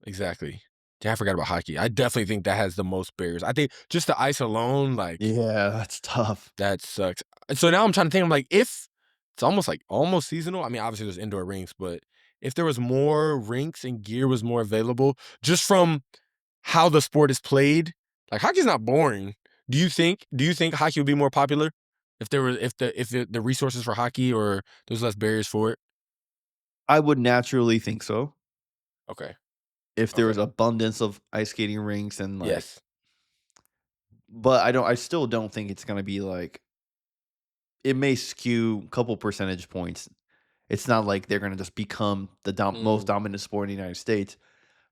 Exactly. Yeah, I forgot about hockey. I definitely think that has the most barriers. I think just the ice alone, like, Yeah, that's tough. that sucks. So now I'm trying to think, I'm like, if it's almost seasonal. I mean, obviously there's indoor rinks, but if there was more rinks and gear was more available, just from how the sport is played, like hockey's not boring. Do you think hockey would be more popular if there were if the resources for hockey or there's less barriers for it? I would naturally think so, Okay. if there Okay. was abundance of ice skating rinks and, like, Yes. but I still don't think it's gonna be like, it may skew a couple percentage points. It's not like they're gonna just become the most Mm. dominant sport in the United States,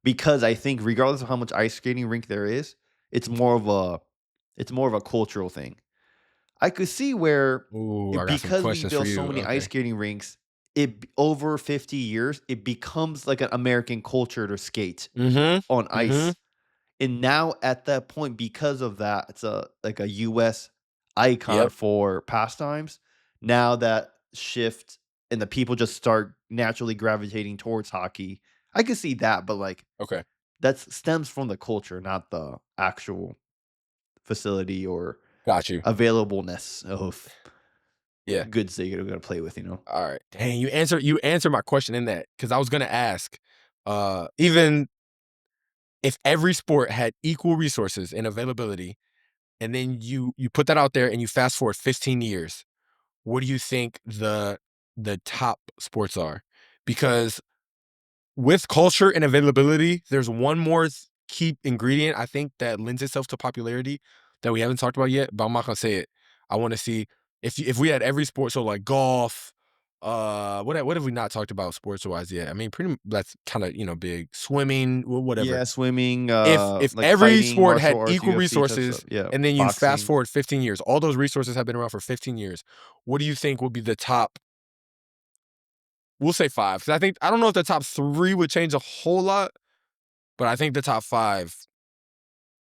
because I think regardless of how much ice skating rink there is, it's more of a cultural thing. I could see where, Ooh, I got some because we questions for built so you. many ice Okay. skating rinks, over 50 years, it becomes like an American culture to skate Mhm. on Mhm. ice. And now at that point, because of that, it's like a US icon Yep. for pastimes. Now that shift, and the people just start naturally gravitating towards hockey. I can see that, but, like, Okay. that stems from the culture, not the actual facility or Got you. availableness of Yeah. goods that you're gonna play with. All right. Dang, you answered my question in that because I was gonna ask, even if every sport had equal resources and availability, and then you put that out there and you fast forward 15 years, what do you think the top sports are? Because with culture and availability, there's one more key ingredient I think that lends itself to popularity that we haven't talked about yet, but I'm not gonna say it. I want to see if we had every sport, so like golf, what have we not talked about sports wise yet? I mean, that's kind of big. Swimming, whatever. Yeah, swimming, If like every fighting, sport martial had arts, equal UFC type stuff. resources, Yeah, and then you fast boxing. forward 15 years, all those resources have been around for 15 years. What do you think would be the top? We'll say five. 'Cause I don't know if the top three would change a whole lot, but I think the top five,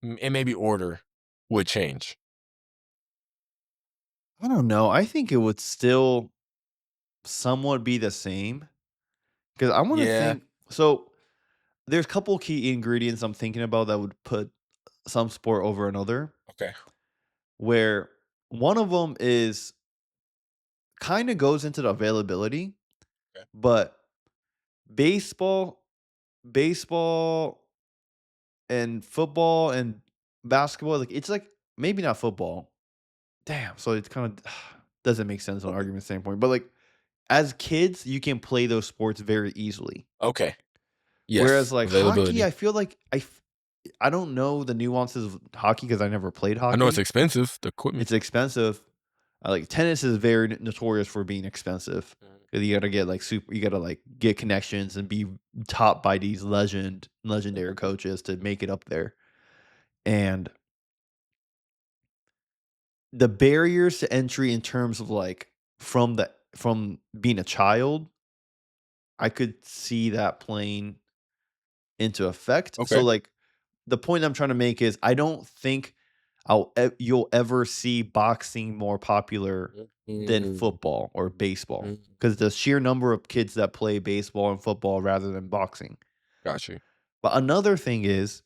and maybe order, would change. I don't know. I think it would still somewhat be the same, because I want to Yeah. think. So there's a couple key ingredients I'm thinking about that would put some sport over another. Okay. Where one of them is kind of goes into the availability, Okay. but baseball, baseball, and football and basketball, like, it's like, maybe not football. Damn. So it's kind of doesn't make sense on an argument standpoint. But like as kids, you can play those sports very easily. Okay. Whereas Yes. like hockey, Availability. I feel like I don't know the nuances of hockey because I never played I know it's hockey. expensive, the equipment. It's expensive. Like tennis is very notorious for being expensive. 'Cause you gotta get like you gotta like get connections and be taught by these legendary coaches to make it up there. And the barriers to entry in terms of like from being a child, I could see that playing into effect. So Okay. like the point I'm trying to make is I don't think you'll ever see boxing more popular than Mm, football or baseball mm, because the sheer number of kids that play baseball and football rather than boxing. got you. But another thing is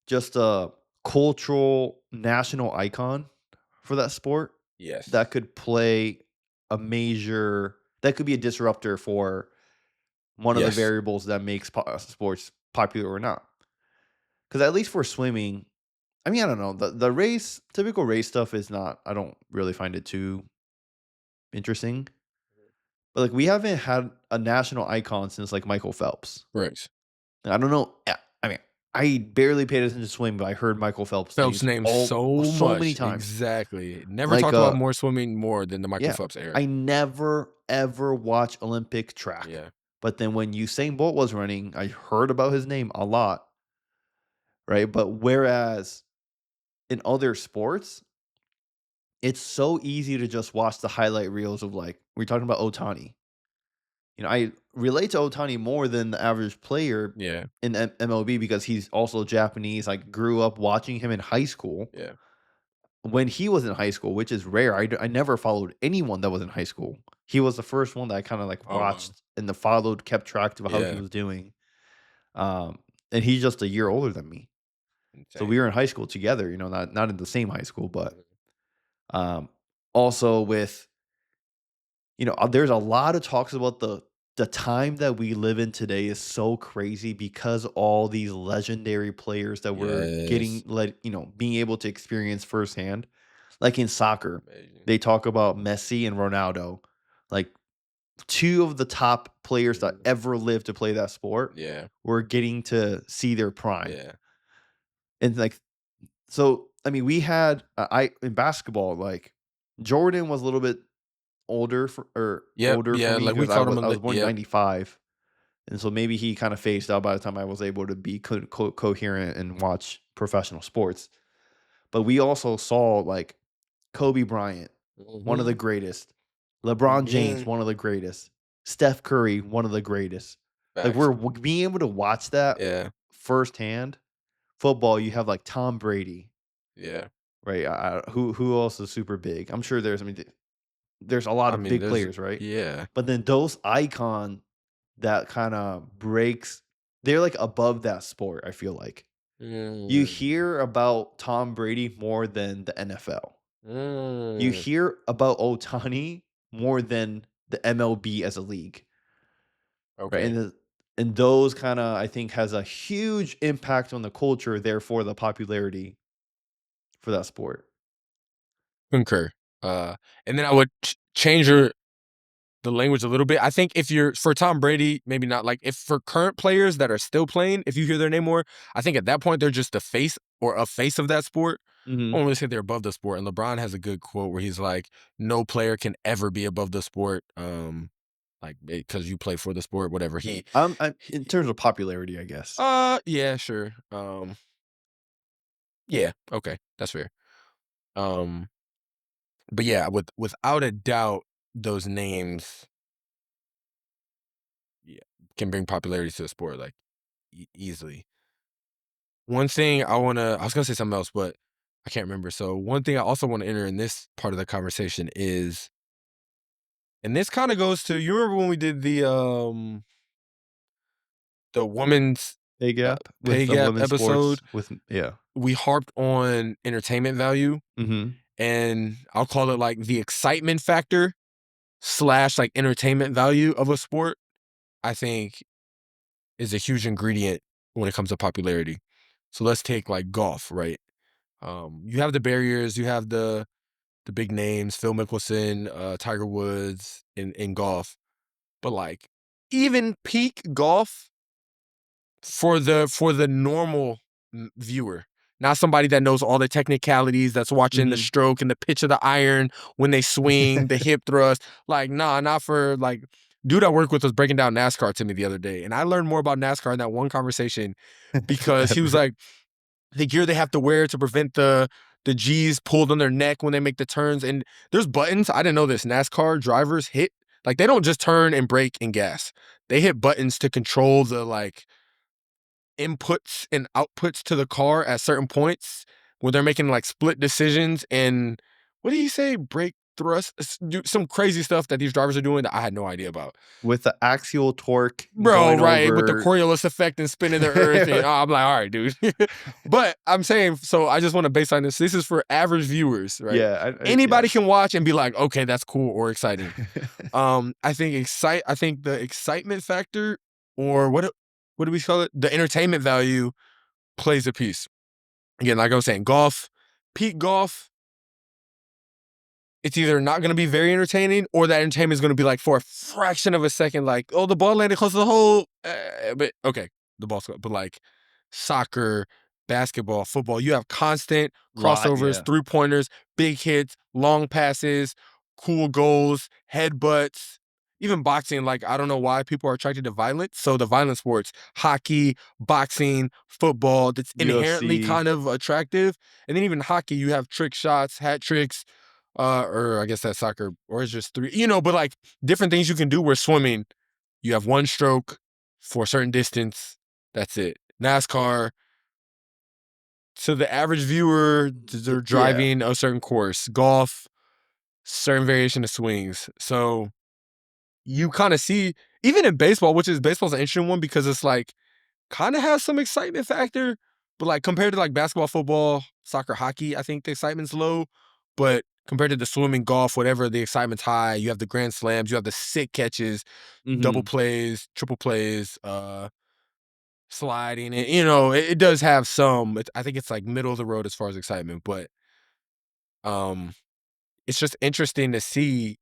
just a cultural national icon for that sport that Yes. could play that could be a disruptor for one of the Yes. variables that makes sports popular or not. Because at least for swimming, I mean, I don't know. The typical race stuff is not. I don't really find it too interesting. But like, we haven't had a national icon since like Michael Phelps. Correct. And I don't know. I mean, I barely paid attention to swimming, but I heard Michael Phelps Phelps' names name so so many much. times. Exactly. Never Like, talked about more swimming more than the Michael yeah, Phelps era. I never ever watch Olympic track. Yeah. But then when Usain Bolt was running, I heard about his name a lot, right? But whereas in other sports, it's so easy to just watch the highlight reels of like we're talking about Otani. I relate to Otani more than the average player Yeah. in MLB because he's also Japanese. I grew up watching him in high school Yeah. when he was in high school, which is rare. I never followed anyone that was in high school. He was the first one that I kind of like Oh, wow. watched and kept track of how he Yeah. was doing. Um, and he's just a year older than me. So Insane. we were in high school together, not in the same high school, but Mhm. um, also with there's a lot of talks about the time that we live in today is so crazy because all these legendary players that we're getting Yes. being able to experience firsthand. Like in soccer, Amazing. they talk about Messi and Ronaldo, like two of the top players that Mhm. ever lived to play that sport. Yeah. We're getting to see their prime. Yeah. And like so I mean we had I in basketball like Jordan was a little bit Yep. older for Yeah. me Like we because called him I was born in yep. '95, and so maybe he kind of phased out by the time I was able to be coherent and watch professional sports. But we also saw like Kobe Bryant, one of the Mhm. greatest, LeBron James, Mhm. one of the greatest, Steph Curry, one of the greatest. Like Facts. being able to watch that Yeah. firsthand. Football, you have like Tom Brady, Yeah. right? Who else is super big? I'm sure there's a lot I of mean, big there's players, right? yeah. But then those icon that kind of breaks, they're like above that sport, I feel like. You Mm. hear about Tom Brady more than the NFL. You Mm. hear about Otani more than the MLB as a league, right? Okay. And those kind of I think has a huge impact on the culture, therefore the popularity for that sport. Concur. And then I would change the language a little bit. I think if you're for Tom Brady, maybe not like if for current players that are still playing, if you hear their name more, I think at that point they're just the face or a face of that sport. I Hmm. won't really say they're above the sport. And LeBron has a good quote where he's like, "No player can ever be above the sport, like because you play for the sport, whatever." Yeah. I'm He in terms of popularity, I guess. yeah, sure. Yeah, okay, that's fair. Um, but yeah, without a doubt, those names, yeah, can bring popularity to the sport like easily. One thing I was gonna say something else, but I can't remember. So one thing I also want to enter in this part of the conversation is, and this kind of goes to you remember when we did the women's Pay uh, gap pay with gap women's episode? sports with yeah. We harped on entertainment value, Hmm. and I'll call it like the excitement factor slash like entertainment value of a sport. I think is a huge ingredient when it comes to popularity. So let's take like golf, right? You have the barriers, you have the big names, Phil Mickelson, Tiger Woods in golf. But like even peak golf for the normal viewer, not somebody that knows all the technicalities, that's watching the Mhm. stroke and the pitch of the iron when they swing, the hip thrust. Like, nah, not for like. Dude I work with was breaking down NASCAR to me the other day, and I learned more about NASCAR in that one conversation because he was Ever. like, the gear they have to wear to prevent the G's pulled on their neck when they make the turns. And there's buttons. I didn't know this. NASCAR drivers hit, like, they don't just turn and brake and gas. They hit buttons to control the like inputs and outputs to the car at certain points where they're making like split decisions. And what do you say? Brake thrust, some crazy stuff that these drivers are doing that I had no idea about. With the axial torque Bro, going right, with the over. Coriolis effect and spinning the earth, and I'm like, all right, dude. But I'm saying, so I just want to baseline this. This is for average viewers, right? Yeah, Anybody yes. can watch and be like, okay, that's cool or exciting. I think the excitement factor, or what do we call it? The entertainment value plays a piece. Again, like I was saying, golf, peak golf, it's either not going to be very entertaining or that entertainment is going to be like for a fraction of a second, like, oh, the ball landed close to the hole. But okay, the ball's going, but like soccer, basketball, football, you have constant crossovers, Yeah. 3-pointers, big hits, long passes, cool goals, headbutts, even boxing. Like, I don't know why people are attracted to violence. So the violent sports, hockey, boxing, football, that's inherently UFC. kind of attractive. And then even hockey, you have trick shots, hat tricks, or I guess that's soccer, or it's just 3, but like different things you can do. Where swimming, you have one stroke for a certain distance. That's it. NASCAR, to the average viewer, they're Yeah. driving a certain course. Golf, certain variation of swings. So you kind of see, even in baseball, baseball's an interesting one because it's like, kind of has some excitement factor, but like compared to like basketball, football, soccer, hockey, I think the excitement's low. But compared to the swimming, golf, whatever, the excitement's high. You have the grand slams, you have the sick catches, double Mhm. plays, triple plays, sliding. It does have some. I think it's like middle of the road as far as excitement, but um, it's just interesting to see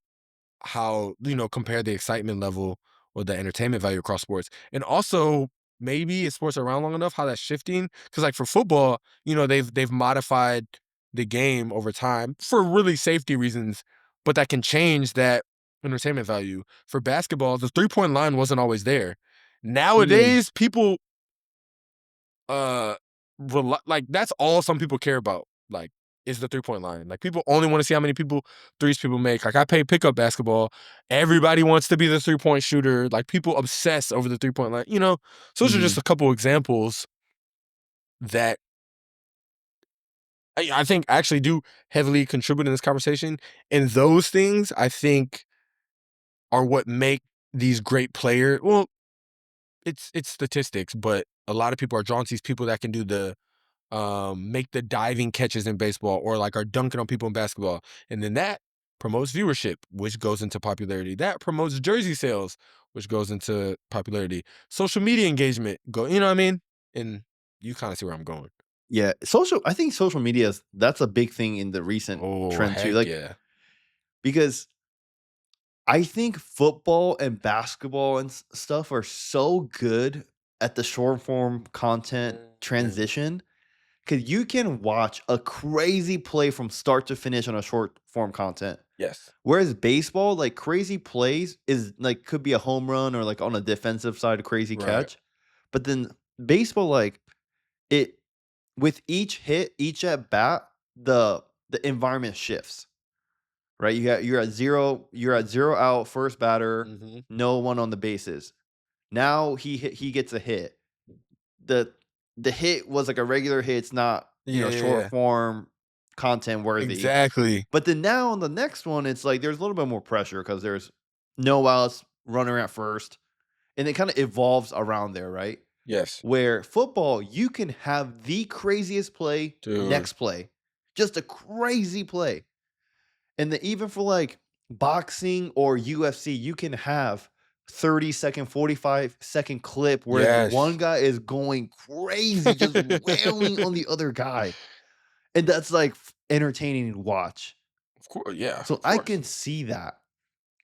how, compare the excitement level or the entertainment value across sports. And also maybe if sports are around long enough, how that's shifting. Because like for football, they've modified the game over time for really safety reasons, but that can change that entertainment value. For basketball, the 3-point line wasn't always there. Mm. Nowadays, people uh like that's all some people care about. Like, is the 3-point line. Like, people only want to see how many threes people make. Like, I play pickup basketball. Everybody wants to be the 3-point shooter. Like, people obsess over the 3-point line. So those are just Mhm. a couple examples that I think actually do heavily contribute in this conversation. And those things, I think, are what make these great players. Well, it's statistics, but a lot of people are drawn to these people that can do the make the diving catches in baseball, or like are dunking on people in basketball. And then that promotes viewership, which goes into popularity. That promotes jersey sales, which goes into popularity. Social media engagement, you know what I mean? And you kind of see where I'm going. Yeah, I think social media that's a big thing in the recent Oh, trend too, heck like, yeah. because I think football and basketball and stuff are so good at the short form content Mhm. transition, because you can watch a crazy play from start to finish on a short form content. Yes. Whereas baseball, like crazy plays is like could be a home run or like on a defensive side a crazy Right. catch. But then baseball, like it with each hit, each at bat, the environment shifts. Right? You're at 0 out, first batter, Hmm. no one on the bases. Now he gets a hit. The the hit was like a regular hit, it's not, short Yeah. form content worthy. Exactly. But then now on the next one, it's like there's a little bit more pressure because there's no outs, runner at first, and it kind of evolves around there, right? Yes. Where football, you can have the craziest play, Dude. next play, just a crazy play. And then even for like boxing or UFC, you can have 30-second, 45-second clip where one Yes. guy is going crazy, just wailing on the other guy. And that's like entertaining to watch. Of course, yeah, So of I course. can see that.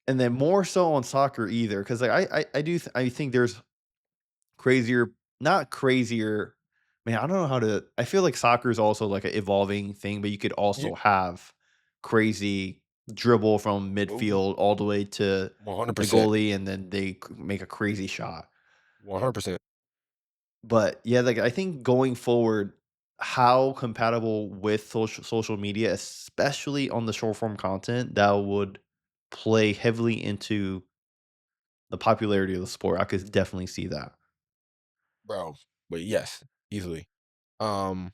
And then more so on soccer either, because like I think there's crazier, not crazier. Man, I don't know how to. I feel like soccer is also like an evolving thing, but you could Yeah, also have crazy dribble from midfield all the way to the 100%, goalie, and then they make a crazy shot. 100%. But yeah, like I think going forward, how compatible with social media, especially on the short form content, that would play heavily into the popularity of the sport. I could definitely see that. Bro, but yes, easily. Um,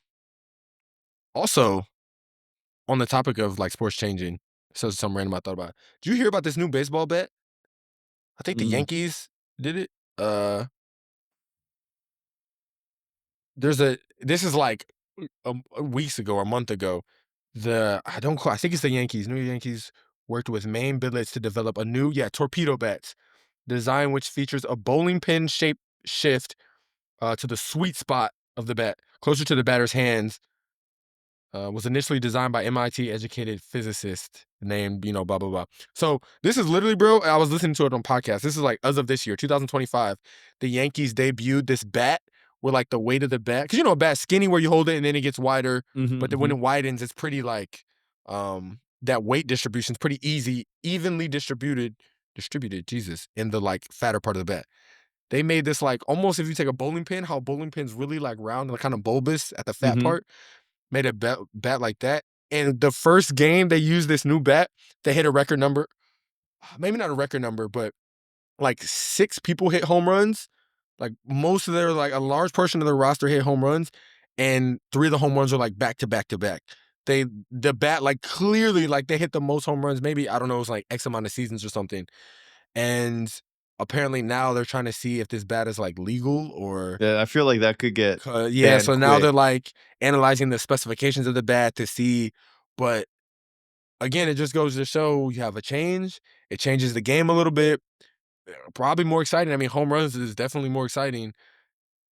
Also, on the topic of, like, sports changing, so some random I thought about. Did you hear about this new baseball bet? I think the Mm, Yankees did it. There's a this is, like, weeks ago or a month ago. I think it's the Yankees, New York Yankees worked with Maine Billets to develop a new torpedo bats, design which features a bowling pin shape shift, to the sweet spot of the bat, closer to the batter's hands. Was initially designed by MIT educated physicist named, blah, blah, blah. So this is literally, bro, I was listening to it on podcast. This is like as of this year, 2025, the Yankees debuted this bat where like the weight of the bat, because a bat's skinny where you hold it and then it gets wider. mhm, But then when mhm, it widens, it's pretty like that weight distribution is pretty easy, evenly distributed, Jesus, in the like fatter part of the bat. They made this like almost if you take a bowling pin, how bowling pins really like round and like kind of bulbous at the fat mhm. part, made a bat like that. And the first game they used this new bat, they hit a record number. Maybe not a record number, but like 6 people hit home runs. Like most of their like a large portion of their roster hit home runs, and 3 of the home runs are like back to back to back. The bat like clearly like they hit the most home runs. Maybe I don't know, it was like X amount of seasons or something. And apparently now they're trying to see if this bat is like legal or Yeah, I feel like that could get yeah, banned so now they're quick. like analyzing the specifications of the bat to see, but again, it just goes to show you have a change. It changes the game a little bit. Probably more exciting. I mean, home runs is definitely more exciting.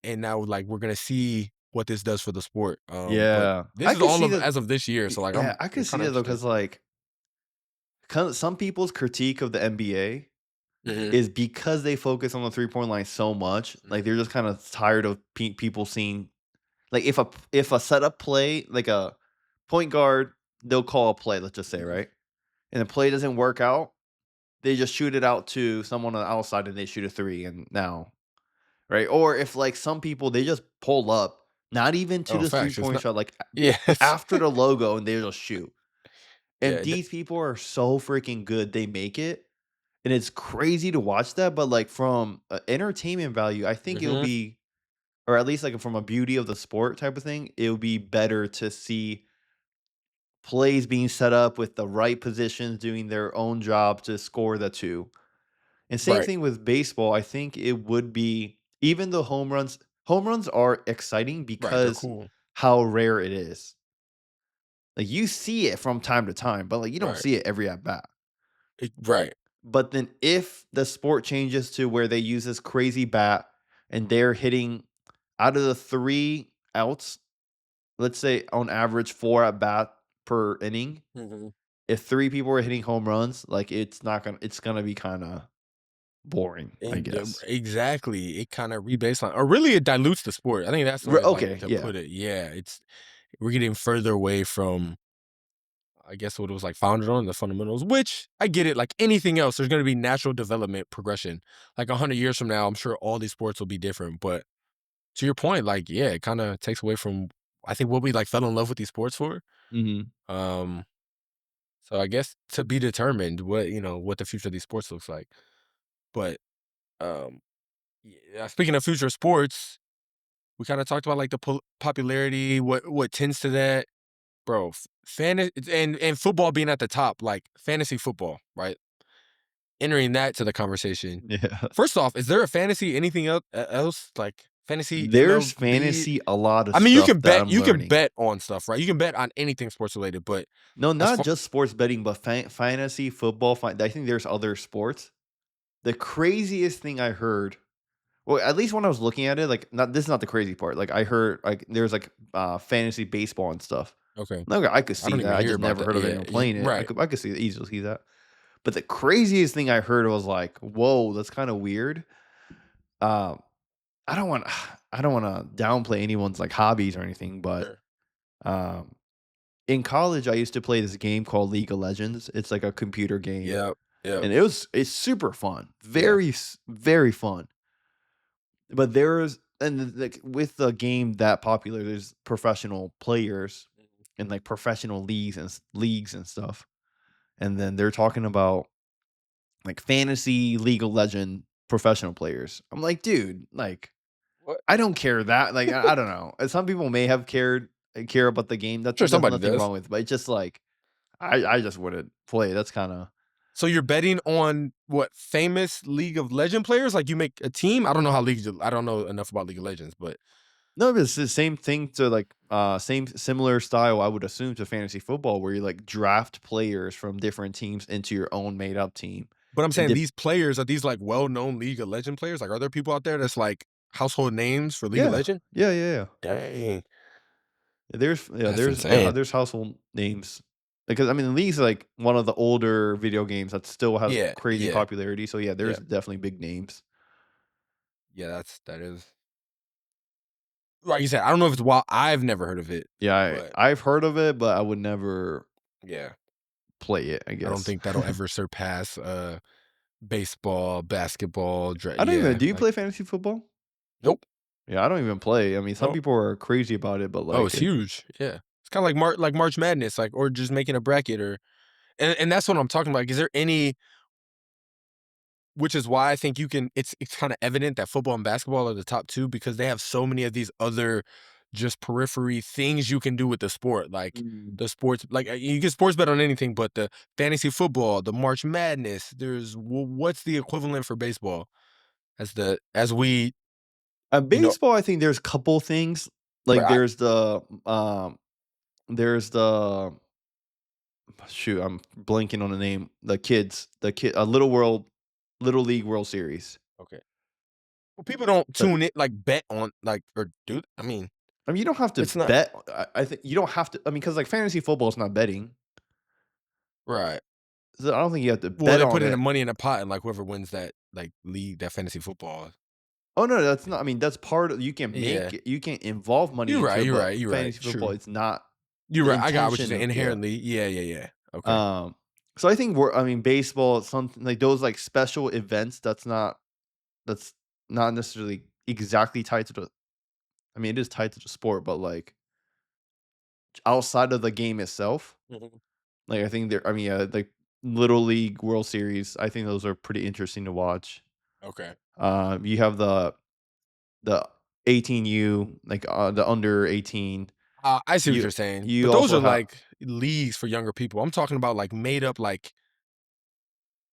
And now, like, we're gonna see what this does for the sport. But Yeah, this I is could all see of that. as of this year. So like, Yeah, I I'm could see kind of that though, interested. because like some people's critique of the NBA Hmm. is because they focus on the 3-point line so much. Like they're just kind of tired of people seeing like if a setup play like a point guard, they'll call a play. Let's just say Hmm. right, and the play doesn't work out. They just shoot it out to someone on the outside and they shoot a three, and now right? Or if like some people they just pull up, not even to Oh, the facts. It's three-point not. shot, like Yes. after the logo, and they just shoot. Yeah. And these people are so freaking good, they make it. And it's crazy to watch that, but like from entertainment value, I think it'll Hmm. be, or at least like from a beauty of the sport type of thing, it would be better to see plays being set up with the right positions doing their own job to score the two. And same Right. thing with baseball. I think it would be even though home runs are exciting Right. They're because cool. how rare it is. Like you see it from time to time, but like you don't Right. see it every at bat. Right. But then if the sport changes to where they use this crazy bat and they're hitting out of the 3 outs, let's say on average 4 at bat per inning, Hmm. if 3 people are hitting home runs, like it's gonna be kinda boring, I guess. Exactly. It kind of rebaseline, or really, it dilutes the sport. I think that's the way like Okay, to yeah. put it. Yeah, we're getting further away from, I guess, what it was like founded on, the fundamentals. Which I get it. Like anything else, there's going to be natural development progression. Like 100 years from now, I'm sure all these sports will be different. But to your point, like yeah, it kind of takes away from I think what we like fell in love with these sports for. Mhm. Um, so I guess to be determined what the future of these sports looks like. But um, yeah, speaking of future sports. We kinda talked about, like, the popularity, what tends to that. Bro, and football being at the top, like, fantasy football, right? Entering that to the conversation. Yeah. First off, is there a fantasy anything else, like, fantasy There's MLB? fantasy a lot of I mean, you stuff can that bet I'm you can learning. bet on stuff, right? You can bet on anything sports related, but No, as not far just sports betting, but fantasy football, I think there's other sports. The craziest thing I heard, well, at least when I was looking at it, like not this is not the crazy part. Like I heard like there's like fantasy baseball and stuff. Okay. Okay, I could I see don't that. even I hear just about never that. heard of Yeah. anyone playing it. Right. I could see easily see that. But the craziest thing I heard was like, whoa, that's kind of weird. Um, I don't want I don't want to downplay anyone's like hobbies or anything, but Sure. um, in college I used to play this game called League of Legends. It's like a computer game, Yep. Yep. and it's super fun, Yeah. very fun. But there's like with the game that popular, there's professional players and like professional leagues and stuff. And then they're talking about like fantasy League of Legend professional players. I'm like, dude, like What? I don't care that. Like I don't know. Some people may have care about the game. Sure, That's somebody nothing does. wrong with, it, but it's just like I just wouldn't play. That's kind of So you're betting on what famous League of Legend players? Like you make a team? I don't know how I don't know enough about League of Legends, but no, but it's the same thing to like same similar style I would assume to fantasy football where you like draft players from different teams into your own made up team. I'm And saying these players are these like well-known League of Legend players? Like are there people out there that's like household names for League of yeah. Legend? Yeah. Dang. That's There's insane. there's household names because I mean the league's like one of the older video games that still has Yeah, crazy yeah, popularity. So yeah, yeah. there's definitely big names. Yeah, that is like you said, I don't know if it's wild. I've never heard of it, Yeah, but I've heard of it, but I would never yeah, play it. I I don't guess think that'll ever surpass baseball, basketball, I don't even. yeah, Do you like play fantasy football? nope. Yeah, I don't even play. I mean, some Oh, people are crazy about it, but oh, like it's it. huge. Yeah. It's kind of like March Madness, like or just making a bracket or and that's what I'm talking about. Is there any which is why I think you can it's kind of evident that football and basketball are the top two because they have so many of these other just periphery things you can do with the sport. Like Mm. the sports, like you can sports bet on anything, but the fantasy football, the March Madness, there's what's the equivalent for baseball as we, you know, Baseball, I think there's a couple things. Like right, there's the shoot, I'm blanking on the name. Little League World Series. okay. Well, people don't But tune it like bet on like or do. I mean, I mean, you don't have to it's not bet. I think you don't have to. I mean, because like fantasy football is not betting, right. so I don't think you have to Well, bet they on put in the it. money in a pot, and like whoever wins that like league, that fantasy football. Oh no, that's not. I mean, that's part of. You can make Yeah. it. You can involve money You're into right, it, you're but right, you're right. fantasy football, True. it's not You're the right. I got what you're intention saying. of yeah. Inherently, yeah. Okay. Um, so I think I mean, baseball, something like those like special events. That's not necessarily exactly tied to the. I mean, it is tied to the sport, but like outside of the game itself, Mhm. like I think there. I mean, like Little League World Series. I think those are pretty interesting to watch. Okay. You have the 18U, like the under 18. I see what You you're saying, you but those also are have like leagues for younger people. I'm talking about like made up, like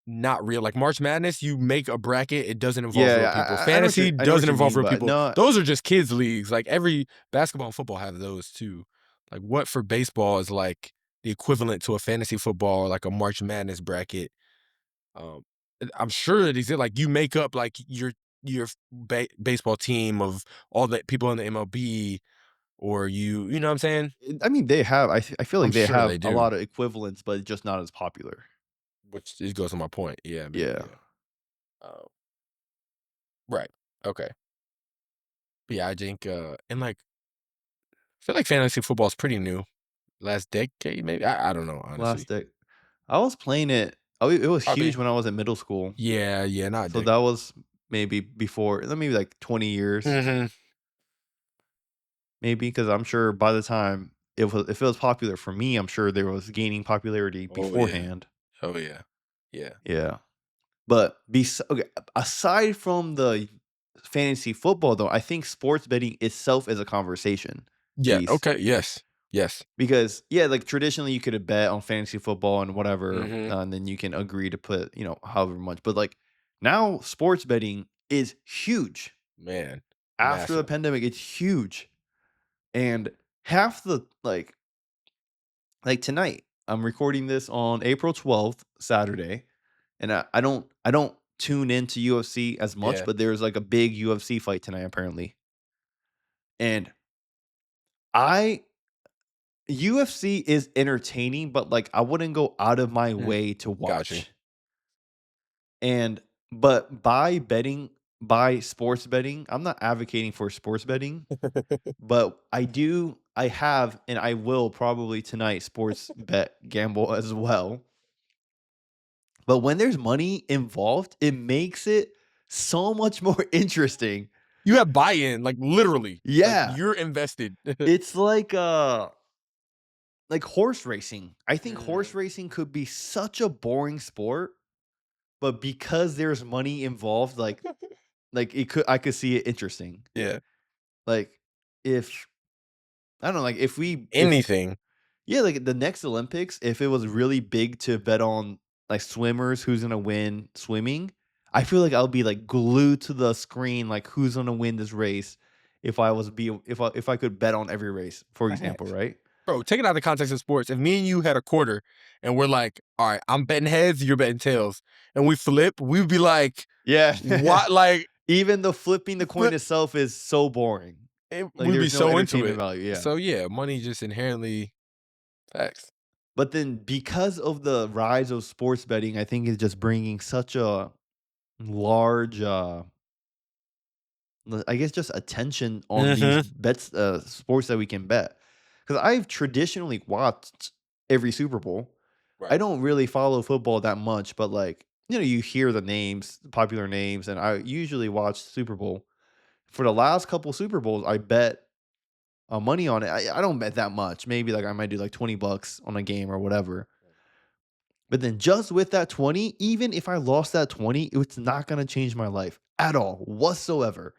not real. Like March Madness, you make a bracket. It doesn't involve real people. I know what Fantasy I know what doesn't you involve mean, real but people. no, Those are just kids leagues. Like every basketball and football have those too. Like what for baseball is like the equivalent to a fantasy football or like a March Madness bracket. Um, I'm sure it exists. Like you make up like your baseball team of all the people in the MLB, or you know what I'm saying? I mean they have. I feel I'm like they sure have they a do. lot of equivalents, but just not as popular. Which it goes to my point. Yeah, maybe. Yeah, Yeah. Oh, right. Okay. But yeah, I think and like I feel like fantasy football is pretty new. Last decade, maybe. I don't know, honestly. last day I was playing it. Oh, it was huge Probably. when I was in middle school. Yeah, not a So decade. that was maybe before, maybe like 20 years, Hmm. maybe because I'm sure by the time if it was popular for me, I'm sure there was gaining popularity Oh yeah. beforehand. Oh yeah. Yeah. Yeah. But okay, aside from the fantasy football, though, I think sports betting itself is a conversation Yeah. piece Okay. Yes. Yes. because yeah, like traditionally you could have bet on fantasy football and whatever, Hmm. and then you can agree to put however much. But like now, sports betting is huge. Man. After the Massive. pandemic, it's huge, and half the like tonight, I'm recording this on April 12th, Saturday, and I don't tune into UFC as much, Yeah. but there's like a big UFC fight tonight apparently. And I UFC is entertaining, but like I wouldn't go out of my Mm, way to got you. watch. But by sports betting, I'm not advocating for sports betting, but I have and I will probably tonight sports bet gamble as well. But when there's money involved, it makes it so much more interesting. You have buy-in, like literally, like Yeah. you're invested. It's like horse racing. I think horse Mm, racing could be such a boring sport, but because there's money involved, like I could see it interesting. yeah, Like if I don't know, like if anything. yeah, like the next Olympics, if it was really big to bet on like swimmers, who's gonna win swimming, I feel like I'll be like glued to the screen, like who's gonna win this race. If I could bet on every race, for example, right? Bro, take it out of the context of sports. If me and you had a quarter and we're like, all right, I'm betting heads, you're betting tails, and we flip, we'd be like, Yeah. what? Like, Even the flipping the coin flip, itself is so boring. Like we'd be there's no so into entertainment it. value. Yeah. So yeah, money just inherently facts. But then because of the rise of sports betting, I think it's just bringing such a large I guess just attention on these Mm-hmm. bets sports that we can bet. Cuz I've traditionally watched every Super Bowl. I Right. don't really follow football that much, but like, you hear the names, popular names, and I usually watch Super Bowl. For the last couple Super Bowls, I bet money on it. I don't bet that much. Maybe like I might do like $20 on a game or whatever. But then just with that 20, even if I lost that 20, it's not going to change my life at all whatsoever.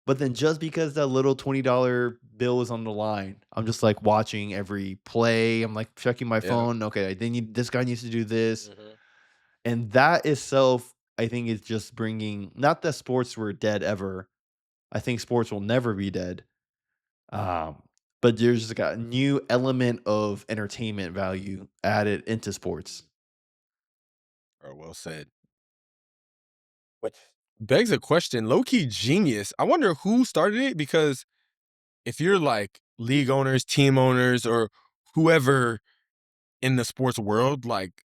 But then just because that little $20 bill is on the line, I'm just like watching every play. I'm like checking my Yeah. phone. Okay, this guy needs to do this. Mm-hmm. And that itself, I think, is just bringing, not that sports were dead ever. I think sports will never be dead. Um, but there's just got a new element of entertainment value added into sports. Or well said. Which begs a question, low key genius. I wonder who started it because if you're like league owners, team owners, or whoever in the sports world, like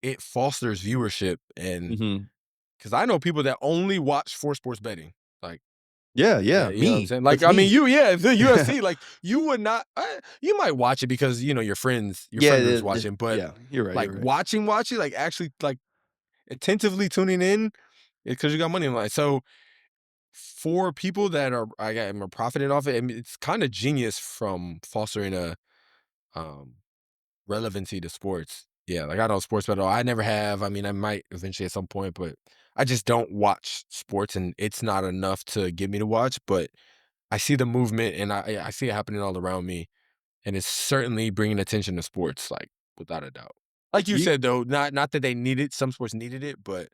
it fosters viewership. And Mhm. because I know people that only watch for sports betting. Like, Yeah, yeah, yeah, you know what I'm me. saying? Like, That's I mean, me. the UFC, like, you would not, you might watch it because, your Yeah, friend group's watching, but yeah, you're right, like you're right. watching, like actually, like attentively tuning in because you got money in line. So, for people that are profiting off it, I mean, it's kind of genius from fostering a um relevancy to sports. Yeah, like I don't sports bet at all. I never have. I mean, I might eventually at some point, but I just don't watch sports, and it's not enough to get me to watch. But I see the movement, and I see it happening all around me, and it's certainly bringing attention to sports, like without a doubt. Like you You said, though, not that they needed some sports needed it, but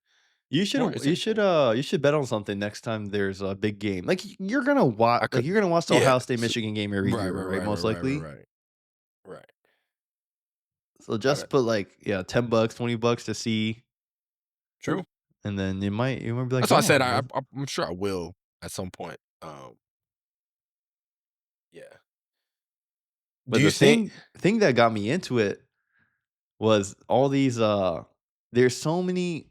more it's entertaining. you should bet on something next time there's a big game. Like you're gonna watch I could, the yeah, Ohio State Michigan game every right, year, right, right? right, Most right, right, likely. right, right, right. So I just got put like $10, $20 to see, true. and then you might be like, That's why I said oh, I'm sure I will at some point. Yeah. Do but you the think? thing that got me into it was all these there's so many.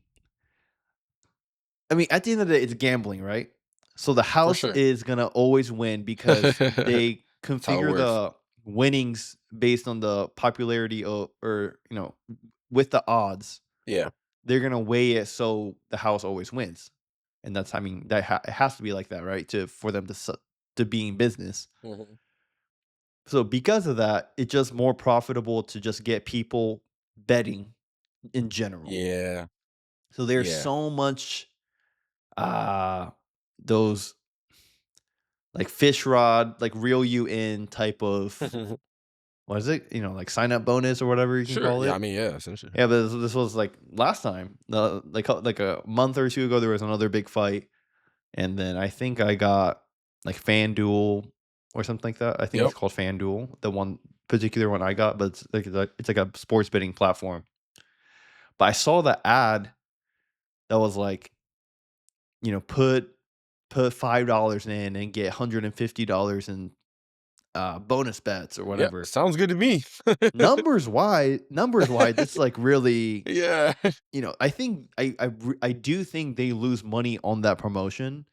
I mean, at the end of the day, it's gambling, right? So the For house sure. is gonna always win because That's they how it configure works. the winnings based on the popularity or with the odds. Yeah. They're gonna weigh it so the house always wins, and that's I mean it has to be like that, right? For them to be in business. Mhm. So because of that, it's just more profitable to just get people betting in general. Yeah. So there's Yeah. so much uh those like fish rod, like reel you in type of what is it? Like sign up bonus or whatever you can Sure. call Yeah. I it. mean, yeah. Essentially. Yeah, but this was like last time. Like a month or two ago, there was another big fight, and then I think I got like FanDuel or something like that. I think Yep. it's called FanDuel, the one particular one I got, but it's like a sports betting platform. But I saw the ad that was like, put $5 in and get $150 in bonus bets or Yep, whatever. sounds good to me. Numbers wise, this is like really, Yeah. I think I do think they lose money on that promotion,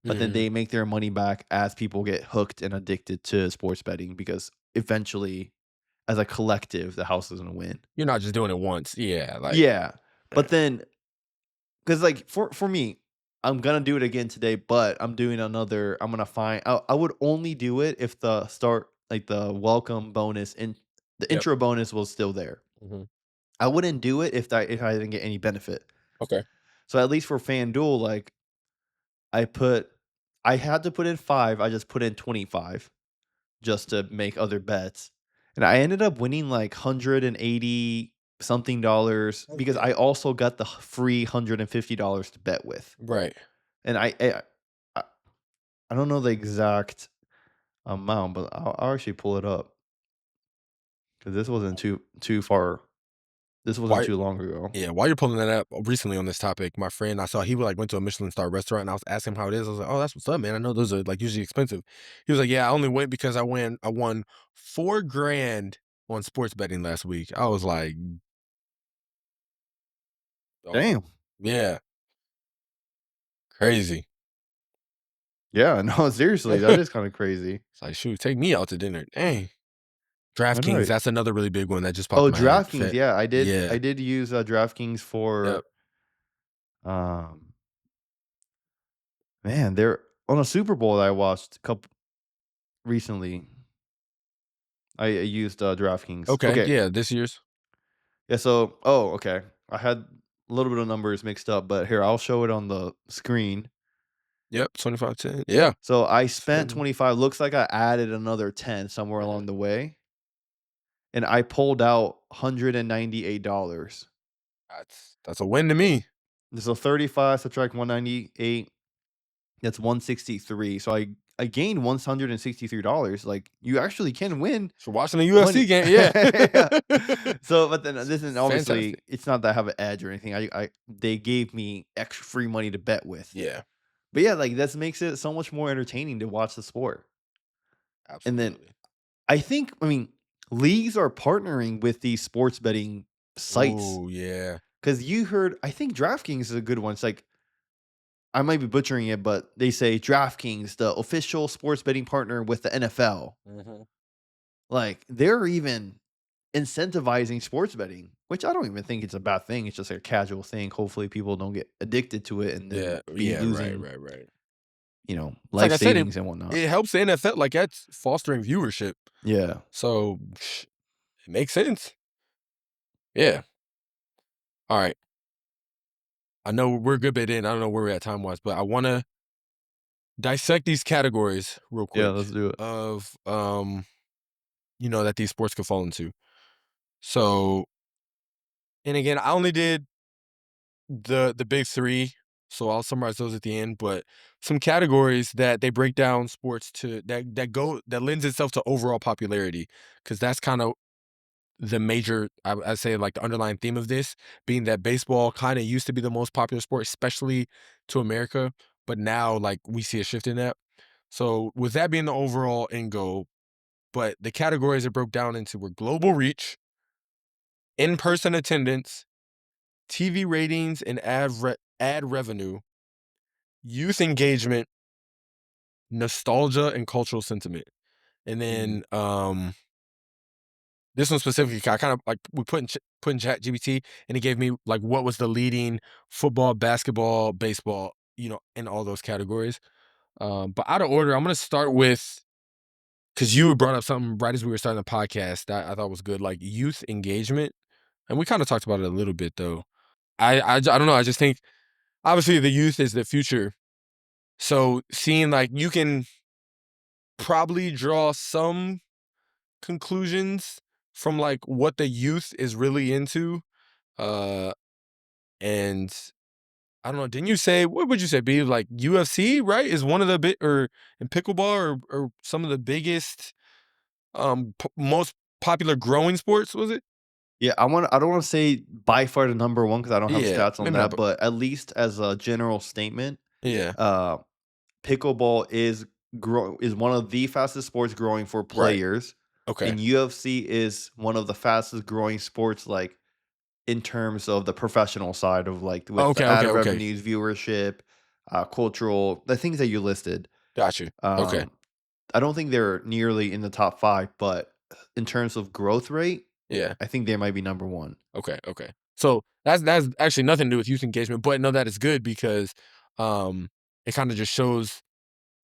but then Mhm. they make their money back as people get hooked and addicted to sports betting because eventually, as a collective, the house is gonna win. You're not just doing it once. Yeah, like Yeah, but then because like for me, I'm gonna do it again today, but I'm doing another. I'm gonna find. I would only do it if the start like the welcome bonus and the Yep. intro bonus was still there. Mhm. I wouldn't do it if I didn't get any benefit. Okay. So at least for FanDuel, like I put, I had to put in 5. I just put in 25 just to make other bets, and I ended up winning like 180 something dollars because Okay. I also got the free $150 to bet with. Right. And I I don't know the exact amount, but I'll actually pull it up because this wasn't too far. This wasn't Why too long ago. Yeah, while you're pulling that up recently on this topic, my friend I saw he like went to a Michelin star restaurant and I was asking him how it is. I was like, "Oh, that's what's up, man. I know those are like usually expensive." He was like, "Yeah, I only went because I won 4 grand on sports betting last week." I was like, "Oh, Damn. yeah, crazy." Yeah. No. Seriously, that is kind of crazy. It's like, shoot, take me out to dinner. Dang. I DraftKings, know. that's another really big one that just popped Oh, in my head. DraftKings. Yeah, I did. Yeah. I did use DraftKings Yep. for um. Man, they're on a Super Bowl that I watched a couple recently. I used DraftKings. Okay. Okay. Yeah. This year's. Yeah. So, oh, okay. I had a little bit of numbers mixed up, but here I'll show it on the screen. Yep. 25-10. Yeah. So I spent Same. 25. Looks like I added another 10 somewhere Mhm. along the way, and I pulled out $198. That's a win to me. So 35 subtract 198, that's 163. So I gained $163. Like you actually can win For watching the money. UFC game. Yeah. Yeah. So, but then this is obviously Fantastic. it's not that I have an edge or anything. I they gave me extra free money to bet with. Yeah. But yeah, like that makes it so much more entertaining to watch the sport. And then Absolutely. I mean, leagues are partnering with these sports betting sites Oh, yeah. because you heard, I think DraftKings is a good one. It's like, I might be butchering it, but they say DraftKings, the official sports betting partner with the NFL. Mhm. Like, they're even incentivizing sports betting, which I don't even think it's a bad thing. It's just like a casual thing. Hopefully, people don't get addicted to it and then Yeah. be Yeah. Right. losing, Right. Right. It's like life I said, it savings and whatnot. it helps the NFL. Like that's fostering viewership. Yeah. So it makes sense. Yeah. All right. I know we're a good bit in. I don't know where we're at time wise, but I want to dissect these categories real Yeah. quick Let's do it. of that these sports could fall into. So, and again, I only did the big three, so I'll summarize those at the end. But some categories that they break down sports to that lends itself to overall popularity, because that's kind of the major, I say, like the underlying theme of this being that baseball kind of used to be the most popular sport, especially to America, but now like we see a shift in that. So with that being the overall end goal, but the categories it broke down into were global reach, in-person attendance, TV ratings and ad revenue, youth engagement, nostalgia, and cultural sentiment. And Mhm. then this one specifically, I kind of like we put in Chat GPT, and it gave me like what was the leading football, basketball, baseball, in all those categories. But out of order, I'm gonna start with, because you brought up something right as we were starting the podcast that I thought was good, like youth engagement, and we kind of talked about it a little bit though. I don't know. I just think obviously the youth is the future. So seeing like you can probably draw some conclusions from like what the youth is really into. Uh and I don't know, didn't you say, what would you say, be like UFC, right? Is one of the big, or in pickleball, or some of the biggest most popular growing sports, was it? Yeah, I don't want to say by far the number one because I don't have Yeah, stats on maybe not, that, but but at least as a general statement, yeah. uh, pickleball is is one of the fastest sports growing for Right. players, Okay. and UFC is one of the fastest growing sports, like in terms of the professional side of like with the Okay, ad okay, okay. revenues, viewership, cultural, the things that you listed. Got you. Okay. Um, I don't think they're nearly in the top 5, but in terms of growth rate, Yeah. I think they might be number 1. Okay, okay. So that's actually nothing to do with youth engagement, but no, that is good because um it kind of just shows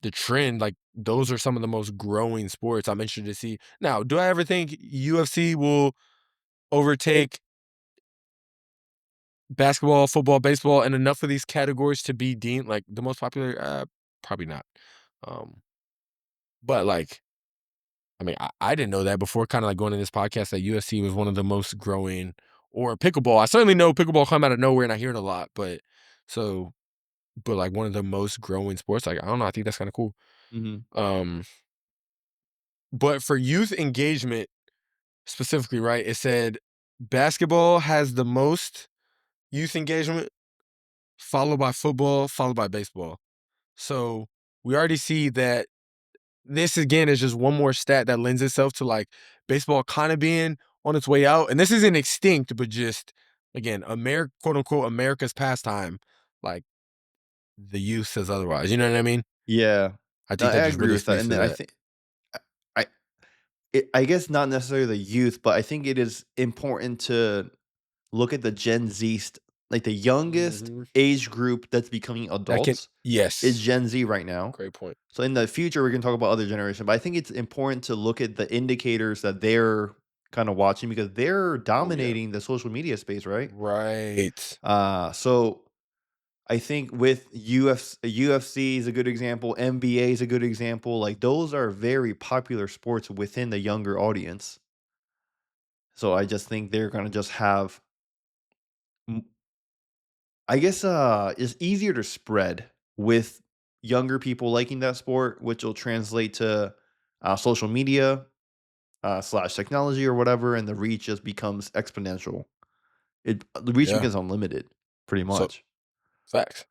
the trend. Like those are some of the most growing sports. I'm interested to see. Now, do I ever think UFC will overtake basketball, football, baseball, and enough of these categories to be deemed like the most popular? Probably not. Um, but like, I mean, I didn't know that before kind of like going in this podcast that UFC was one of the most growing, or pickleball. I certainly know pickleball come out of nowhere and I hear it a lot, but so, but like one of the most growing sports. Like, I don't know. I think that's kind of cool. Mhm. Um, but for youth engagement specifically, right? It said basketball has the most youth engagement, followed by football, followed by baseball. So we already see that this again is just one more stat that lends itself to like baseball kind of being on its way out. And this isn't extinct, but just again, America, quote unquote, America's pastime. Like the youth says otherwise. You know what I mean? Yeah. I No, think I that just agree really with that, speaks and to then I that. think I I guess not necessarily the youth, but I think it is important to look at the Gen Z like the youngest Mhm. age group that's becoming That can, adults is yes, Gen Z right now. great point. So in the future, we can talk about other generation, but I think it's important to look at the indicators that they're kind of watching because they're Oh yeah, dominating the social media space, right? right. So I think with UFC is a good example, NBA is a good example. Like those are very popular sports within the younger audience. So I just think they're gonna just have, m- I guess, it's easier to spread with younger people liking that sport, which will translate to social media slash technology or whatever, and the reach just becomes exponential. The reach Yeah. becomes unlimited, pretty So much. facts.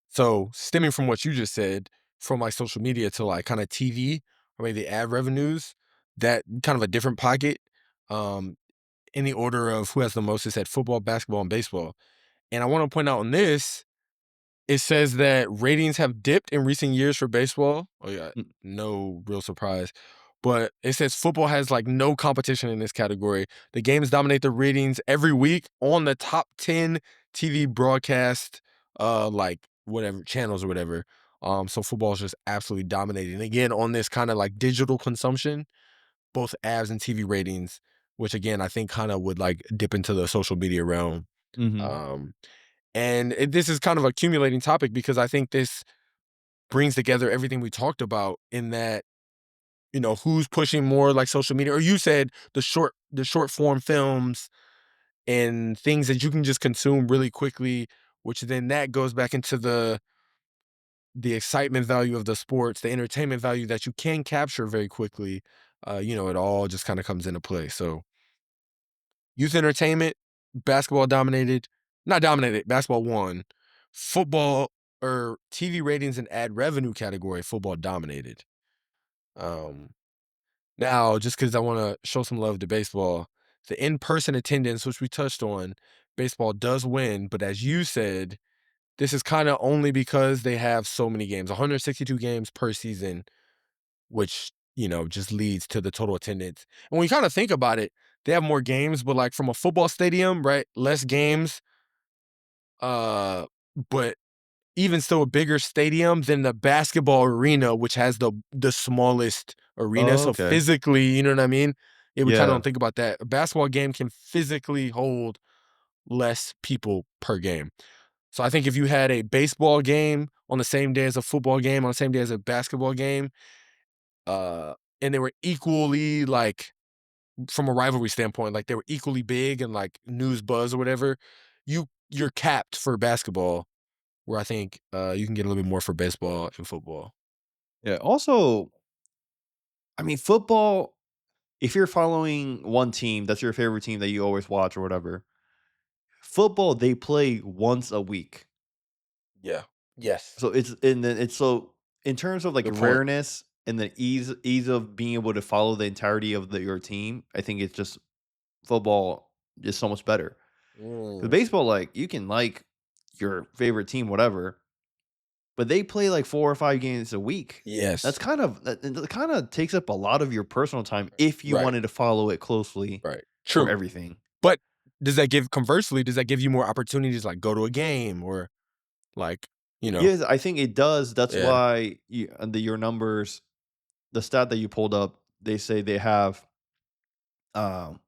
So stemming from what you just said, from like social media to like kind of TV or maybe ad revenues, that kind of a different pocket. Um, in the order of who has the most, it said football, basketball, and baseball. And I want to point out on this, it says that ratings have dipped in recent years for baseball. Oh yeah, Mm, no real surprise. But it says football has like no competition in this category. The games dominate the ratings every week on the top 10 TV broadcast like whatever channels or whatever. So football is just absolutely dominating. Again, on this kind of like digital consumption, both ads and TV ratings, which again I think kind of would like dip into the social media realm. mhm, Um this is kind of accumulating topic because I think this brings together everything we talked about in that, you know, who's pushing more like social media, or you said the short form films and things that you can just consume really quickly, which then that goes back into the excitement value of the sports, the entertainment value that you can capture very quickly. You know, it all just kind of comes into play. So youth entertainment, basketball dominated, not dominated, basketball won. Football or TV ratings and ad revenue category, football dominated. Um, Now, just because I want to show some love to baseball, the in-person attendance, which we touched on, baseball does win, but as you said, this is kind of only because they have so many games, 162 games per season, which, you know, just leads to the total attendance. And when you kind of think about it, they have more games, but like from a football stadium, right? Less games, uh, but even still a bigger stadium than the basketball arena, which has the smallest arena. Oh, So okay. physically, you know what I mean? Yeah, we kind of Yeah. don't think about that. A basketball game can physically hold less people per game. So I think if you had a baseball game on the same day as a football game, on the same day as a basketball game, uh, and they were equally like from a rivalry standpoint, like they were equally big and like news buzz or whatever, you're capped for basketball, where I think you can get a little bit more for baseball and football. Yeah. Also, I mean, football, if you're following one team, that's your favorite team that you always watch or whatever, football, they play once a week. Yeah. Yes. So it's, and then it's so in terms of like Good point. rareness and the ease of being able to follow the entirety of your team, I think it's just football is so much better. Because Mm. baseball, like you can like your favorite team, whatever, but they play like 4 or 5 games a week. Yes. That kind of takes up a lot of your personal time if you Right. wanted to follow it closely Right. for True. everything. But conversely, does that give you more opportunities to like go to a game or like, you know? Yes, I think it does. That's Yeah. why your numbers, the stat that you pulled up, they say they have, um,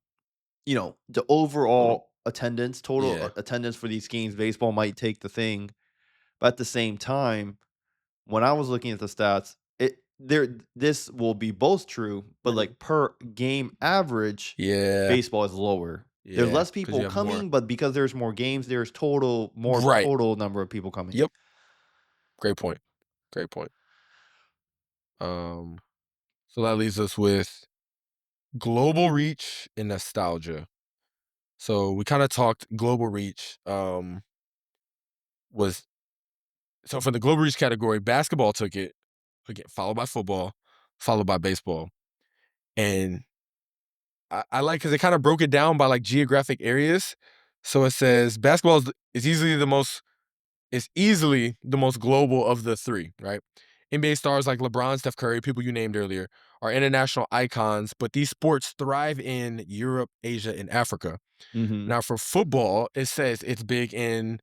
the Total. overall attendance, total Yeah. attendance for these games. Baseball might take the thing, but at the same time, when I was looking at the stats, this will be both true, but Mhm. like per game average, Yeah. baseball is lower. There's Yeah. less Because people you have more. coming, but because there's more games, there's more Right. total number of people coming. Yep. Great point. Great point. Um, so that leaves us with global reach and nostalgia. So we kind of talked global reach. Was so for the global reach category, basketball took it again, followed by football, followed by baseball. And I like because they kind of broke it down by like geographic areas. So it says basketball is easily the most global of the three, right? NBA stars like LeBron, Steph Curry, people you named earlier, are international icons, but these sports thrive in Europe, Asia, and Africa. Mm-hmm. Now, for football, it says it's big in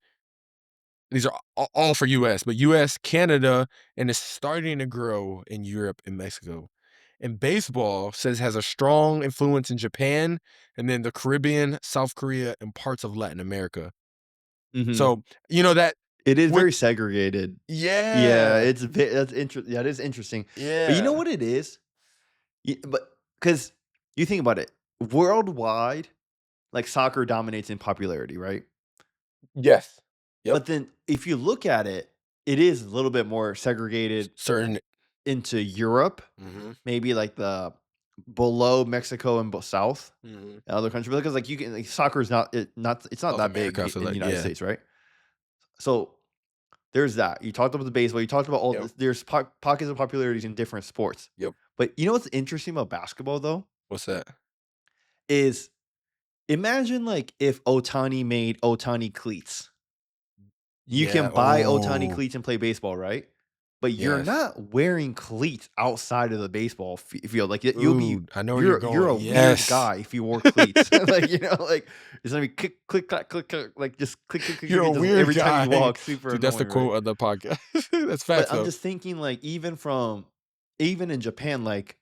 these are all for US, but US, Canada, and it's starting to grow in Europe and Mexico. And baseball says has a strong influence in Japan and then the Caribbean, South Korea, and parts of Latin America. Mm-hmm. So, that It is with very segregated. Yeah, yeah, that's interesting. Yeah, it is interesting. But you know yeah, what it is? But because you think about it, worldwide, like soccer dominates in popularity, right? yes, yep, But then if you look at it, it is a little bit more segregated certain, into Europe, mm-hmm, maybe like the below Mexico and south mm-hmm. and other countries because like you can like, soccer is not it's not South that America, I big feel in the like, United yeah, States, right? So there's that. You talked about the baseball. You talked about all yep, this. There's pockets of popularities in different sports. yep. But you know what's interesting about basketball though What's that? is imagine like if Otani made Otani cleats. You Yeah. can buy Otani Oh, cleats and play baseball, right? But you're yes. not wearing cleats outside of the baseball field. Like you'll be Ooh, I know where you're you're going. a weird Yes. guy if you wore cleats. Like like it's gonna be click click clack click click like just click click click You're click a just weird every time guy. you walk. Super Dude, that's the annoying, right? quote of the podcast. That's But facts I'm though. just thinking like even in Japan, like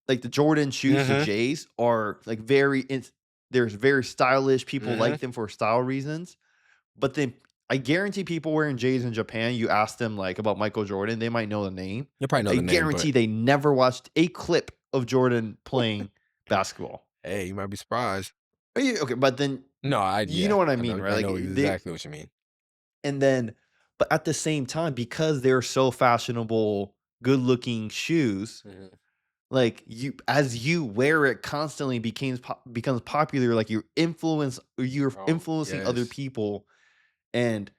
like the Jordan shoes, the Mhm, J's are like there's very stylish. People mhm. like them for style reasons. But then I guarantee people wearing J's in Japan, you ask them like about Michael Jordan, they might know the name. You'll probably know I the name, but guarantee they never watched a clip of Jordan playing basketball. hey, you might be surprised. Okay, but then No, you know what I I mean, know right? I Like know they exactly what you mean. and then but at the same time, because they're so fashionable, good looking shoes, Mhm. like you as you wear it constantly becomes popular, like you're Oh, influencing other yes. people. And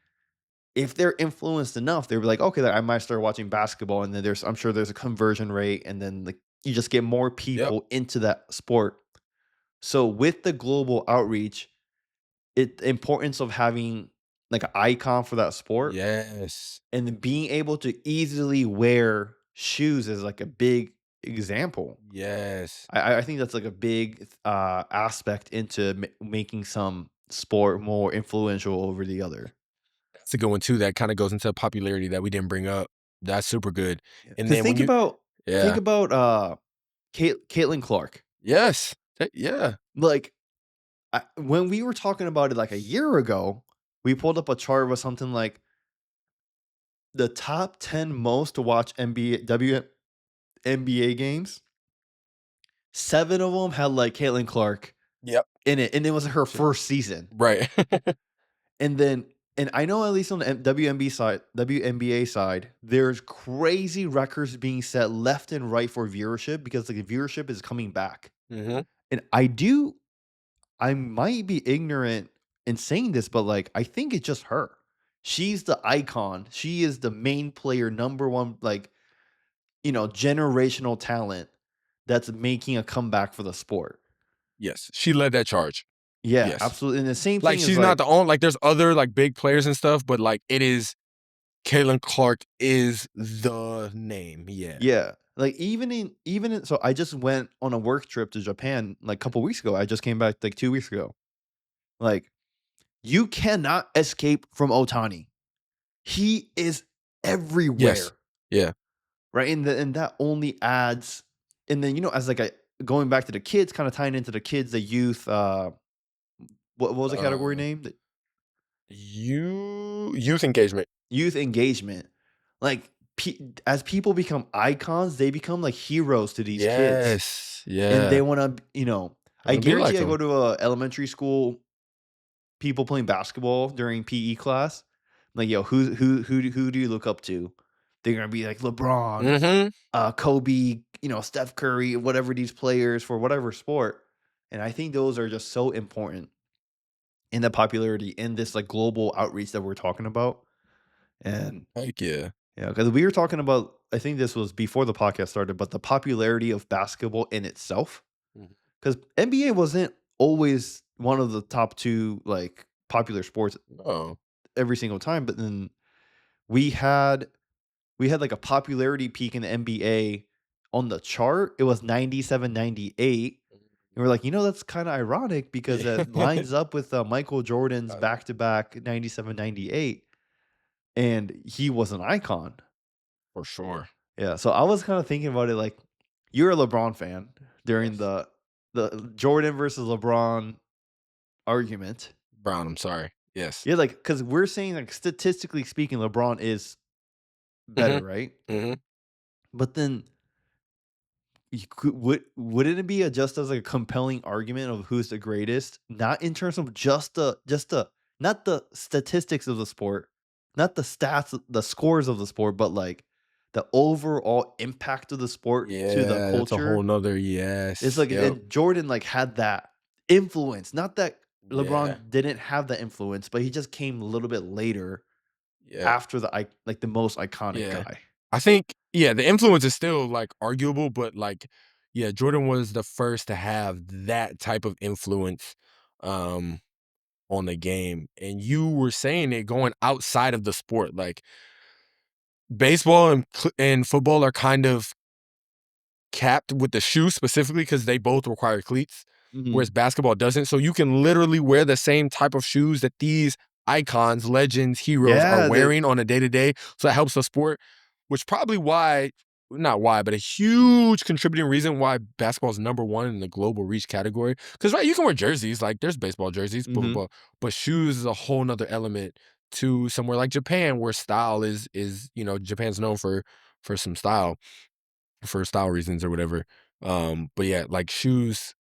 if they're influenced enough, they'll be like, okay, I might start watching basketball, and then I'm sure there's a conversion rate, and then like you just get more Yep. people into that sport. So with the global outreach, the importance of having like an icon for that sport Yes. and then being able to easily wear shoes is like a big example. Yes. I think that's like a big aspect into making some sport more influential over the other. That's a good one too. That kinda goes into popularity that we didn't bring up. That's super good. And Because then when you think yeah. about Caitlin Clark. Yes. Yeah. Like when we were talking about it like a year ago, we pulled up a chart with something like the top 10 most to watch NBA games. 7 of them had like Caitlin Clark Yep. in it, and it was her Shit. first season. Right. And then, and I know at least on the WNBA side, there's crazy records being set left and right for viewership because like, the viewership is coming back. Mhm. And I might be ignorant in saying this, but like I think it's just her. She's the icon. She is the main player, number one, like, generational talent that's making a comeback for the sport. Yes, she led that charge. Yeah, Yes. absolutely. And the same Like, thing is she's not like, the only, like, there's other, like, big players and stuff, but, like, it is Caitlin Clark is the name, yeah. yeah, like even in so I just went on a work trip to Japan like a couple weeks ago. I just came back like 2 weeks ago. Like, you cannot escape from Otani. He is Yes. everywhere, Yeah. right? And that only adds, and then as like going back to the kids, kind of tying into the kids, the youth. What was the category Uh, name? youth engagement. Youth engagement. Like, as people become icons, they become like heroes to these kids, Yes. and Yeah. they want to, I I wanna be like guarantee I go him. to a elementary school, people playing basketball during PE class. Like, yo, who do you look up to? They're gonna be like LeBron, Mhm. Kobe, Steph Curry, whatever these players for whatever sport. And I think those are just so important in the popularity in this like global outreach that we're talking about. And Heck yeah. yeah, because we were talking about, I think this was before the podcast started, but the popularity of basketball in itself. Mhm. Because NBA wasn't always one of the top two like popular sports Oh. every single time, but then we had we had like a popularity peak in the NBA on the chart. It was 97, 98. And we're like, that's kind of ironic because Yeah. it lines up with Michael Jordan's Uh, back to back 97, 98. And he was an icon. for sure. Yeah. So I was kind of thinking about it like, you're a LeBron fan during Yes. the Jordan versus LeBron argument. Brown, I'm sorry. Yes. Yeah, like, because we're saying, like, statistically speaking, LeBron is better, Mhm. right? Mhm. But then wouldn't it be just as like a compelling argument of who's the greatest, not in terms of just the not the statistics of the sport, not the stats, the scores of the sport, but like the overall impact of the sport to the Yeah, that's a whole culture? nother It's yes. like, Yep. and Jordan like had that influence. Not that Yeah. LeBron didn't have that influence, but he just came a little bit later Yeah. after like the most iconic Yeah. guy. I think, yeah, the influence is still, like, arguable, but, like, yeah, Jordan was the first to have that type of influence, um, on the game, and you were saying it going outside of the sport, like, baseball and football are kind of capped with the shoe specifically because they both require cleats, whereas Mhm. basketball doesn't. So you can literally wear the same type of shoes that these icons, legends, heroes are Yeah, wearing on a day to day. So that helps the sport, which probably why, not why, but a huge contributing reason why basketball is number one in the global reach category. Because right, you can wear jerseys, like there's baseball jerseys, mhm. but shoes is a whole nother element to somewhere like Japan, where style is Japan's known for some style for style reasons or whatever. But yeah, like shoes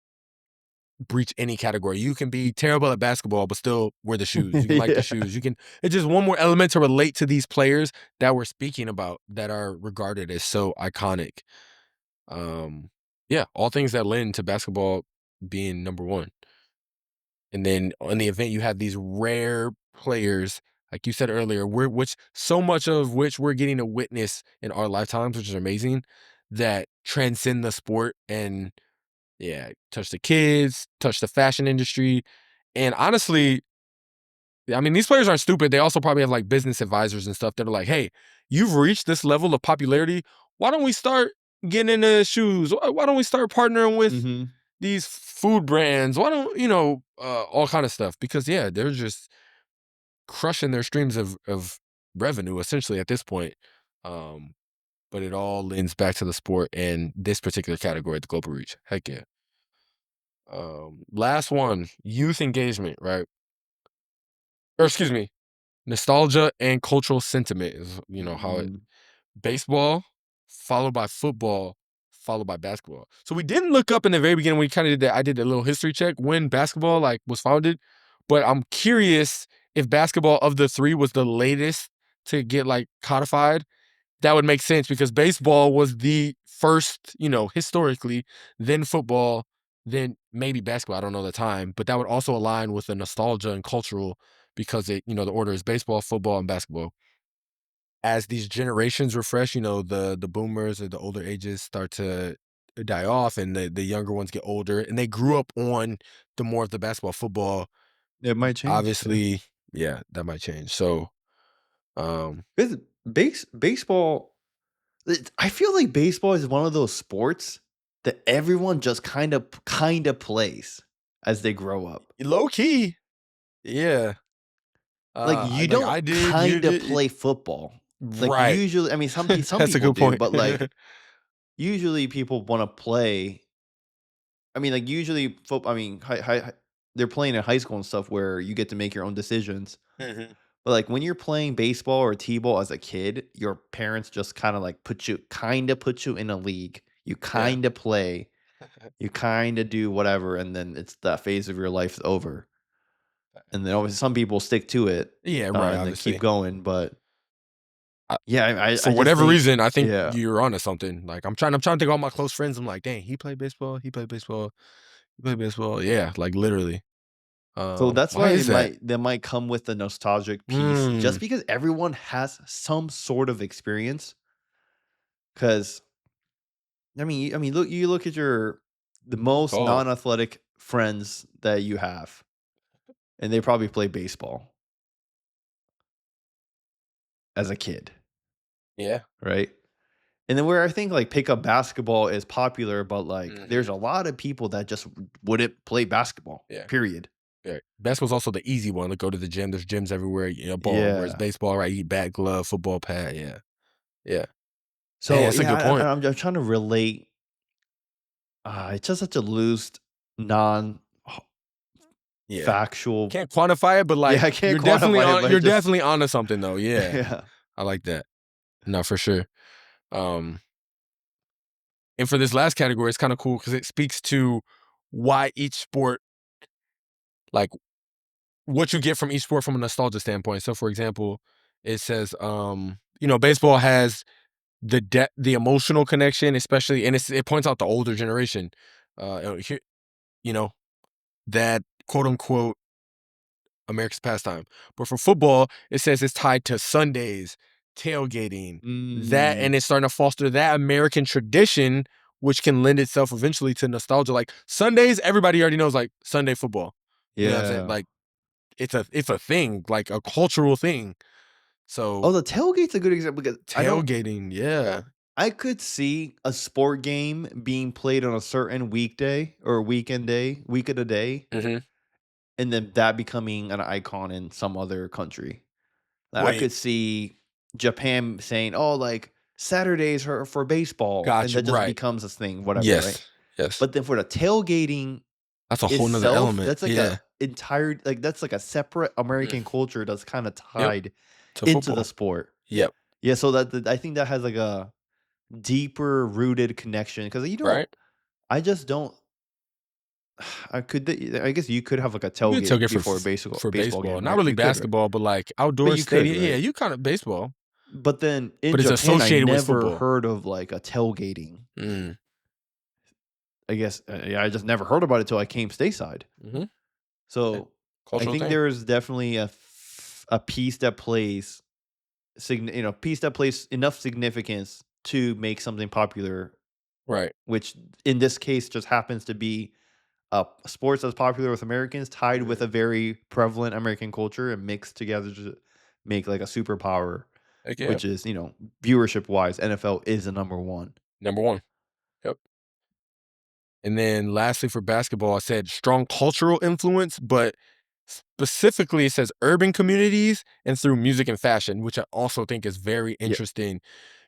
breach any category. You can be terrible at basketball, but still wear the shoes. You can like the Yeah. shoes. You can, it's just one more element to relate to these players that we're speaking about that are regarded as so iconic. Um, yeah, all things that lend to basketball being number one. And then on the event, you have these rare players, like you said earlier, which so much of which we're getting to witness in our lifetimes, which is amazing, that transcend the sport and yeah, touch the kids, touch the fashion industry. And honestly, I mean, these players aren't stupid. They also probably have like business advisors and stuff that are like, hey, you've reached this level of popularity. Why don't we start getting into shoes? Why don't we start partnering with Mhm. these food brands? Why don't, all kind of stuff? Because yeah, they're just crushing their streams of revenue essentially at this point. Um, but it all lends back to the sport and this particular category, the global reach. Heck yeah. Last one, youth engagement, right? Or excuse me, nostalgia and cultural sentiment is, how it Mm. baseball, followed by football, followed by basketball. So we didn't look up in the very beginning. We kind of did that. I did a little history check when basketball like was founded, but I'm curious if basketball of the three was the latest to get like codified. That would make sense because baseball was the first, historically, then football, then maybe basketball. I don't know the time, but that would also align with the nostalgia and cultural because the order is baseball, football, and basketball. As these generations refresh, the boomers or the older ages start to die off, and the younger ones get older, and they grew up on the more of the basketball, football. It might change. Yeah. Obviously, yeah, that might change. So, um, With baseball, I feel like baseball is one of those sports that everyone just kind of plays as they grow up. low key, yeah. Like you Like don't I did, you kind of did, play football. Like right? usually, I mean, some That's a people good do, point. but like usually people want to play. I mean, like usually football. I mean, they're playing in high school and stuff where you get to make your own decisions. Mhm. But like when you're playing baseball or t-ball as a kid, your parents just kind of like put you in a league. You Yeah, kind of play, you kind of do whatever, and then it's that phase of your life over. And then obviously some people stick to it yeah, right. and then keep Obviously, going. But I, yeah, I for just whatever think reason, I think yeah. you're onto something. Like I'm trying to think of all my close friends. I'm like, dang, he played baseball. He played baseball. He played baseball. Yeah, like literally. So that's Why why is that? they might come with the nostalgic piece, Mm, just because everyone has some sort of experience. Because look, you look at the good most call. non-athletic friends that you have, and they probably play baseball as a kid, Yeah. right? And then where I think like pickup basketball is popular, but like there's Hmm. a lot of people that just wouldn't play basketball. Yeah. Period. Yeah. Basketball's also the easy one. Like go to the gym. There's gyms everywhere. Ball. Whereas Yeah. baseball, right? You bat, glove, football, pad. Yeah. Yeah. Dang, So that's a yeah, good point. I'm trying to relate. It's just such a loose, non Yeah. factual. Can't quantify it, but Yeah, like I can't quantify it, but you're it just definitely onto something though. Yeah. yeah. I like that. No, for sure. Um, and for this last category, it's kind of cool because it speaks to why each sport, like what you get from each sport from a nostalgia standpoint. So for example, it says, baseball has the emotional connection, especially, and it points out the older generation. Here, you know, that quote unquote America's pastime. But for football, it says it's tied to Sundays, tailgating, that, Mm, and it's starting to foster that American tradition, which can lend itself eventually to nostalgia. Like Sundays, everybody already knows like Sunday football. You know what I'm saying? yeah. Like it's a thing, like a cultural thing. Oh, So the tailgate's a good example because tailgating, yeah. I could see a sport game being played on a certain weekday or week of the day, Hmm. and then that becoming an icon in some other country. Like, I Wait, could see Japan saying, "Oh, like Saturdays are for baseball," and gotcha. that just Right. becomes this thing, whatever, right? Yes. Yes. But then for the tailgating That's a whole nother itself, element. that's like Yeah. that's like a separate Mm. American culture that's kind of Yep. tied To into the football. sport. Yep. Yeah, so I think that has like a deeper rooted connection because Right. I just don't. I guess you could have like a You could tailgate tailgate before a for baseball baseball, game, not right? really You could, right? basketball, but like But outdoor you could, stadium. Yeah, right? you kind of baseball, But then in but it's Japan, I associated with never football. heard of like a tailgating. Mm. I guess yeah, I just never heard about it till I came stateside. Hmm. So I Cultural think thing. there is definitely a piece that plays piece that plays enough significance to make something popular, Right. which in this case just happens to be sports that's popular with Americans tied with a Hmm. very prevalent American culture and mixed together to make like a superpower, Heck yeah. which is viewership wise, NFL is the number one. Number one. Yep. And then lastly for basketball, I said strong cultural influence, but specifically it says urban communities and through music and fashion, which I also think is very Yeah, interesting.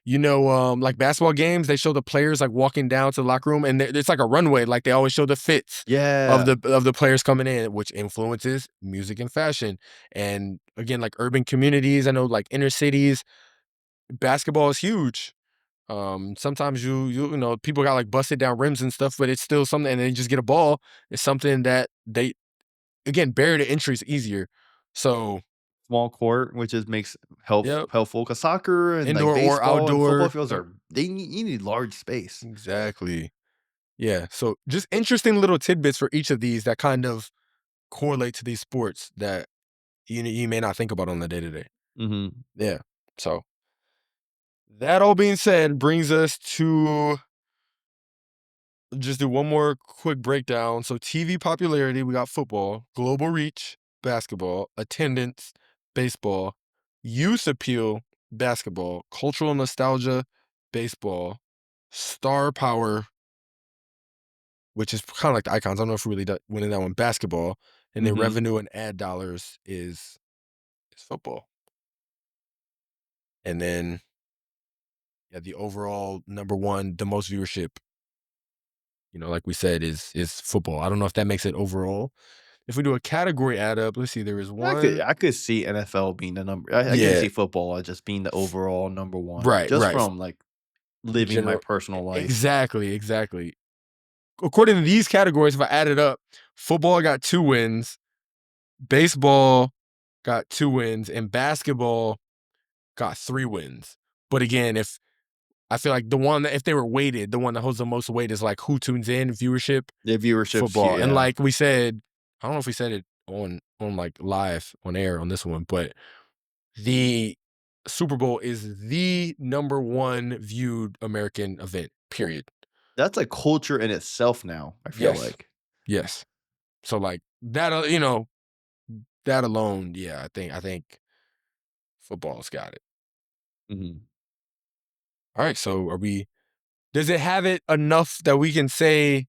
Like basketball games, they show the players like walking down to the locker room, and it's like a runway. Like they always show the fits of yeah. the players coming in, which influences music and fashion. And again, like urban communities, I know like inner cities, basketball is huge. Sometimes people got like busted down rims and stuff, but it's still something, and they just get a ball. It's something that they again barrier to entry is easier. So Small court, which is makes yep, helpful because soccer and like indoor or baseball and football outdoor. fields Yep, are you need large space. exactly. Yeah. So just interesting little tidbits for each of these that kind of correlate to these sports that you may not think about on the day to day. Mm-hmm. Yeah. So that all being said brings us to just do one more quick breakdown. So TV popularity, we got football, global reach, basketball, attendance, baseball, youth appeal, basketball, cultural nostalgia, baseball, star power, which is kind of like the icons. I don't know if we really winning that one, basketball, and then Mm-hmm. revenue and ad dollars is football. And then the overall number one, the most viewership, like we said, is football. I don't know if that makes it overall. If we do a category add up, let's see, there is one. I could see NFL being the number. I could Yeah, see football as just being the overall number one, right, just right. from like living my General, personal life. exactly. According to these categories, if I add it up, football got 2 wins, baseball got 2 wins, and basketball got 3 wins. But again, if I feel like the one that if they were weighted, the one that holds the most weight is like who tunes in, viewership, The viewership's football. huge. And Yeah. like we said, I don't know if we said it on like live on air on this one, but the Super Bowl is the number one viewed American event, period. That's a culture in itself now, I feel Yes. like. Yes. So like that, that alone, yeah, I think football's got it. Mm-hmm. All right. So does it have it enough that we can say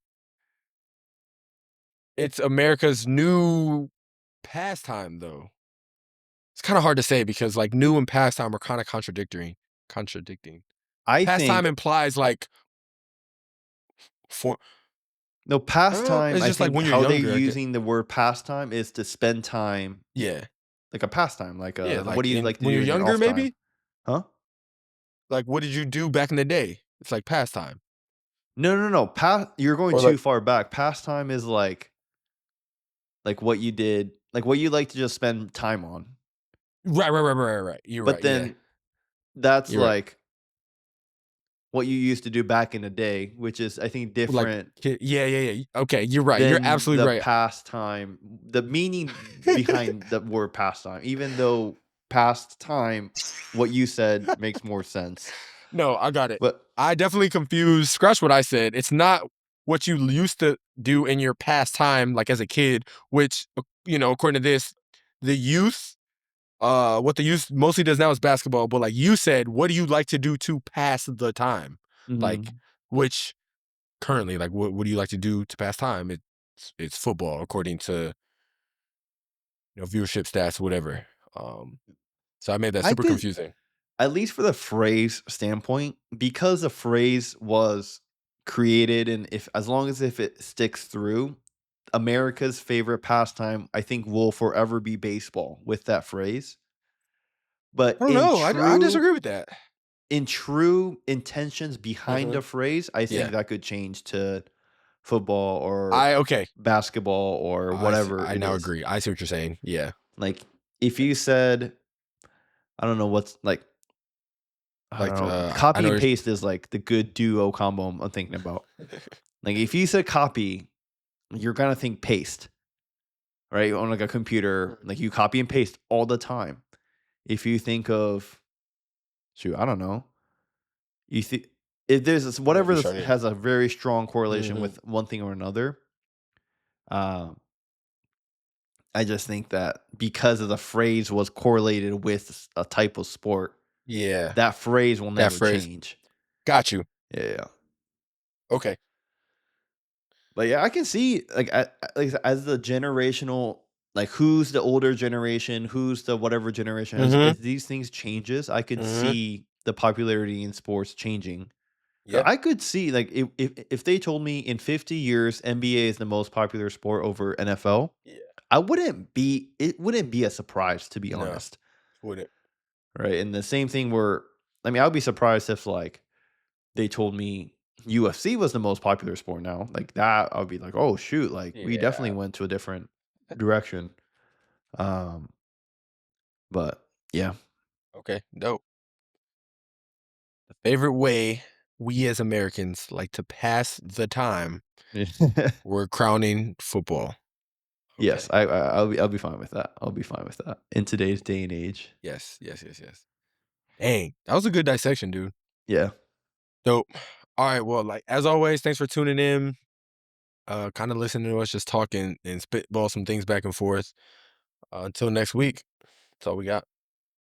it's America's new pastime though? It's kind of hard to say because like new and pastime are kind of contradicting. I Pastime think implies like for pastime, it's I just like think when you're how they're younger. using the word pastime is to spend time Yeah. like a pastime. Like Yeah, what like do you like to when do you're in your younger, off time? maybe? Huh? Like what did you do back in the day? It's like pastime. No. You're going Or like too far back. Pastime is like what you did, like what you like to just spend time on. right. You're But right. Yeah. then that's You're right. like what you used to do back in the day, which is I think Like different yeah. Okay, you're right. You're than absolutely the right. pastime. The meaning behind the word pastime, even though pastime, what you said makes more sense. No, I got it. But I definitely confused. Scratch what I said. It's not what you used to do in your past time, like as a kid, which, according to this, the youth, what the youth mostly does now is basketball. But like you said, what do you like to do to pass the time? Like, which currently, like, what do you like to do to pass time? It's football, according to, viewership stats, whatever. So I made that I super could, confusing. at least for the phrase standpoint, because the phrase was created, and if it sticks through, America's favorite pastime, I think, will forever be baseball with that phrase. But I don't know. I disagree with that. in true intentions behind the phrase, I think Yeah. that could change to football or Okay. basketball or whatever I it now is. agree. I see what you're saying. Yeah. Like if you said, I don't know what's like, I don't Like know, I copy know and paste is like the good duo combo I'm thinking about. Like if you said copy, you're gonna think paste, right? On like a computer, like you copy and paste all the time. If you think of, shoot, I don't know. You think if there's whatever has a very strong correlation with one thing or another. I just think that because of the phrase was correlated with a type of sport, Yeah. that phrase will That never phrase. change. Got you. Yeah. Okay. But yeah, I can see like as the generational, like who's the older generation, who's the whatever generation, as these things changes, I could see the popularity in sports changing. Yeah. I could see like if they told me in 50 years NBA is the most popular sport over NFL, Yeah. it wouldn't be a surprise, to be honest. Wouldn't. Right. And the same thing where I mean, I would be surprised if like they told me UFC was the most popular sport now. Like that, I would be like, oh shoot, like we definitely went to a different direction. But yeah. Okay. Dope. The favorite way we as Americans like to pass the time, we're crowning football. Yes, Okay. I'll be fine with that. I'll be fine with that in today's day and age. Yes. Dang, that was a good dissection, dude. Yeah. Dope. All right. Well, like as always, thanks for tuning in. Kind of listening to us just talking and spitball some things back and forth. Until next week. That's all we got.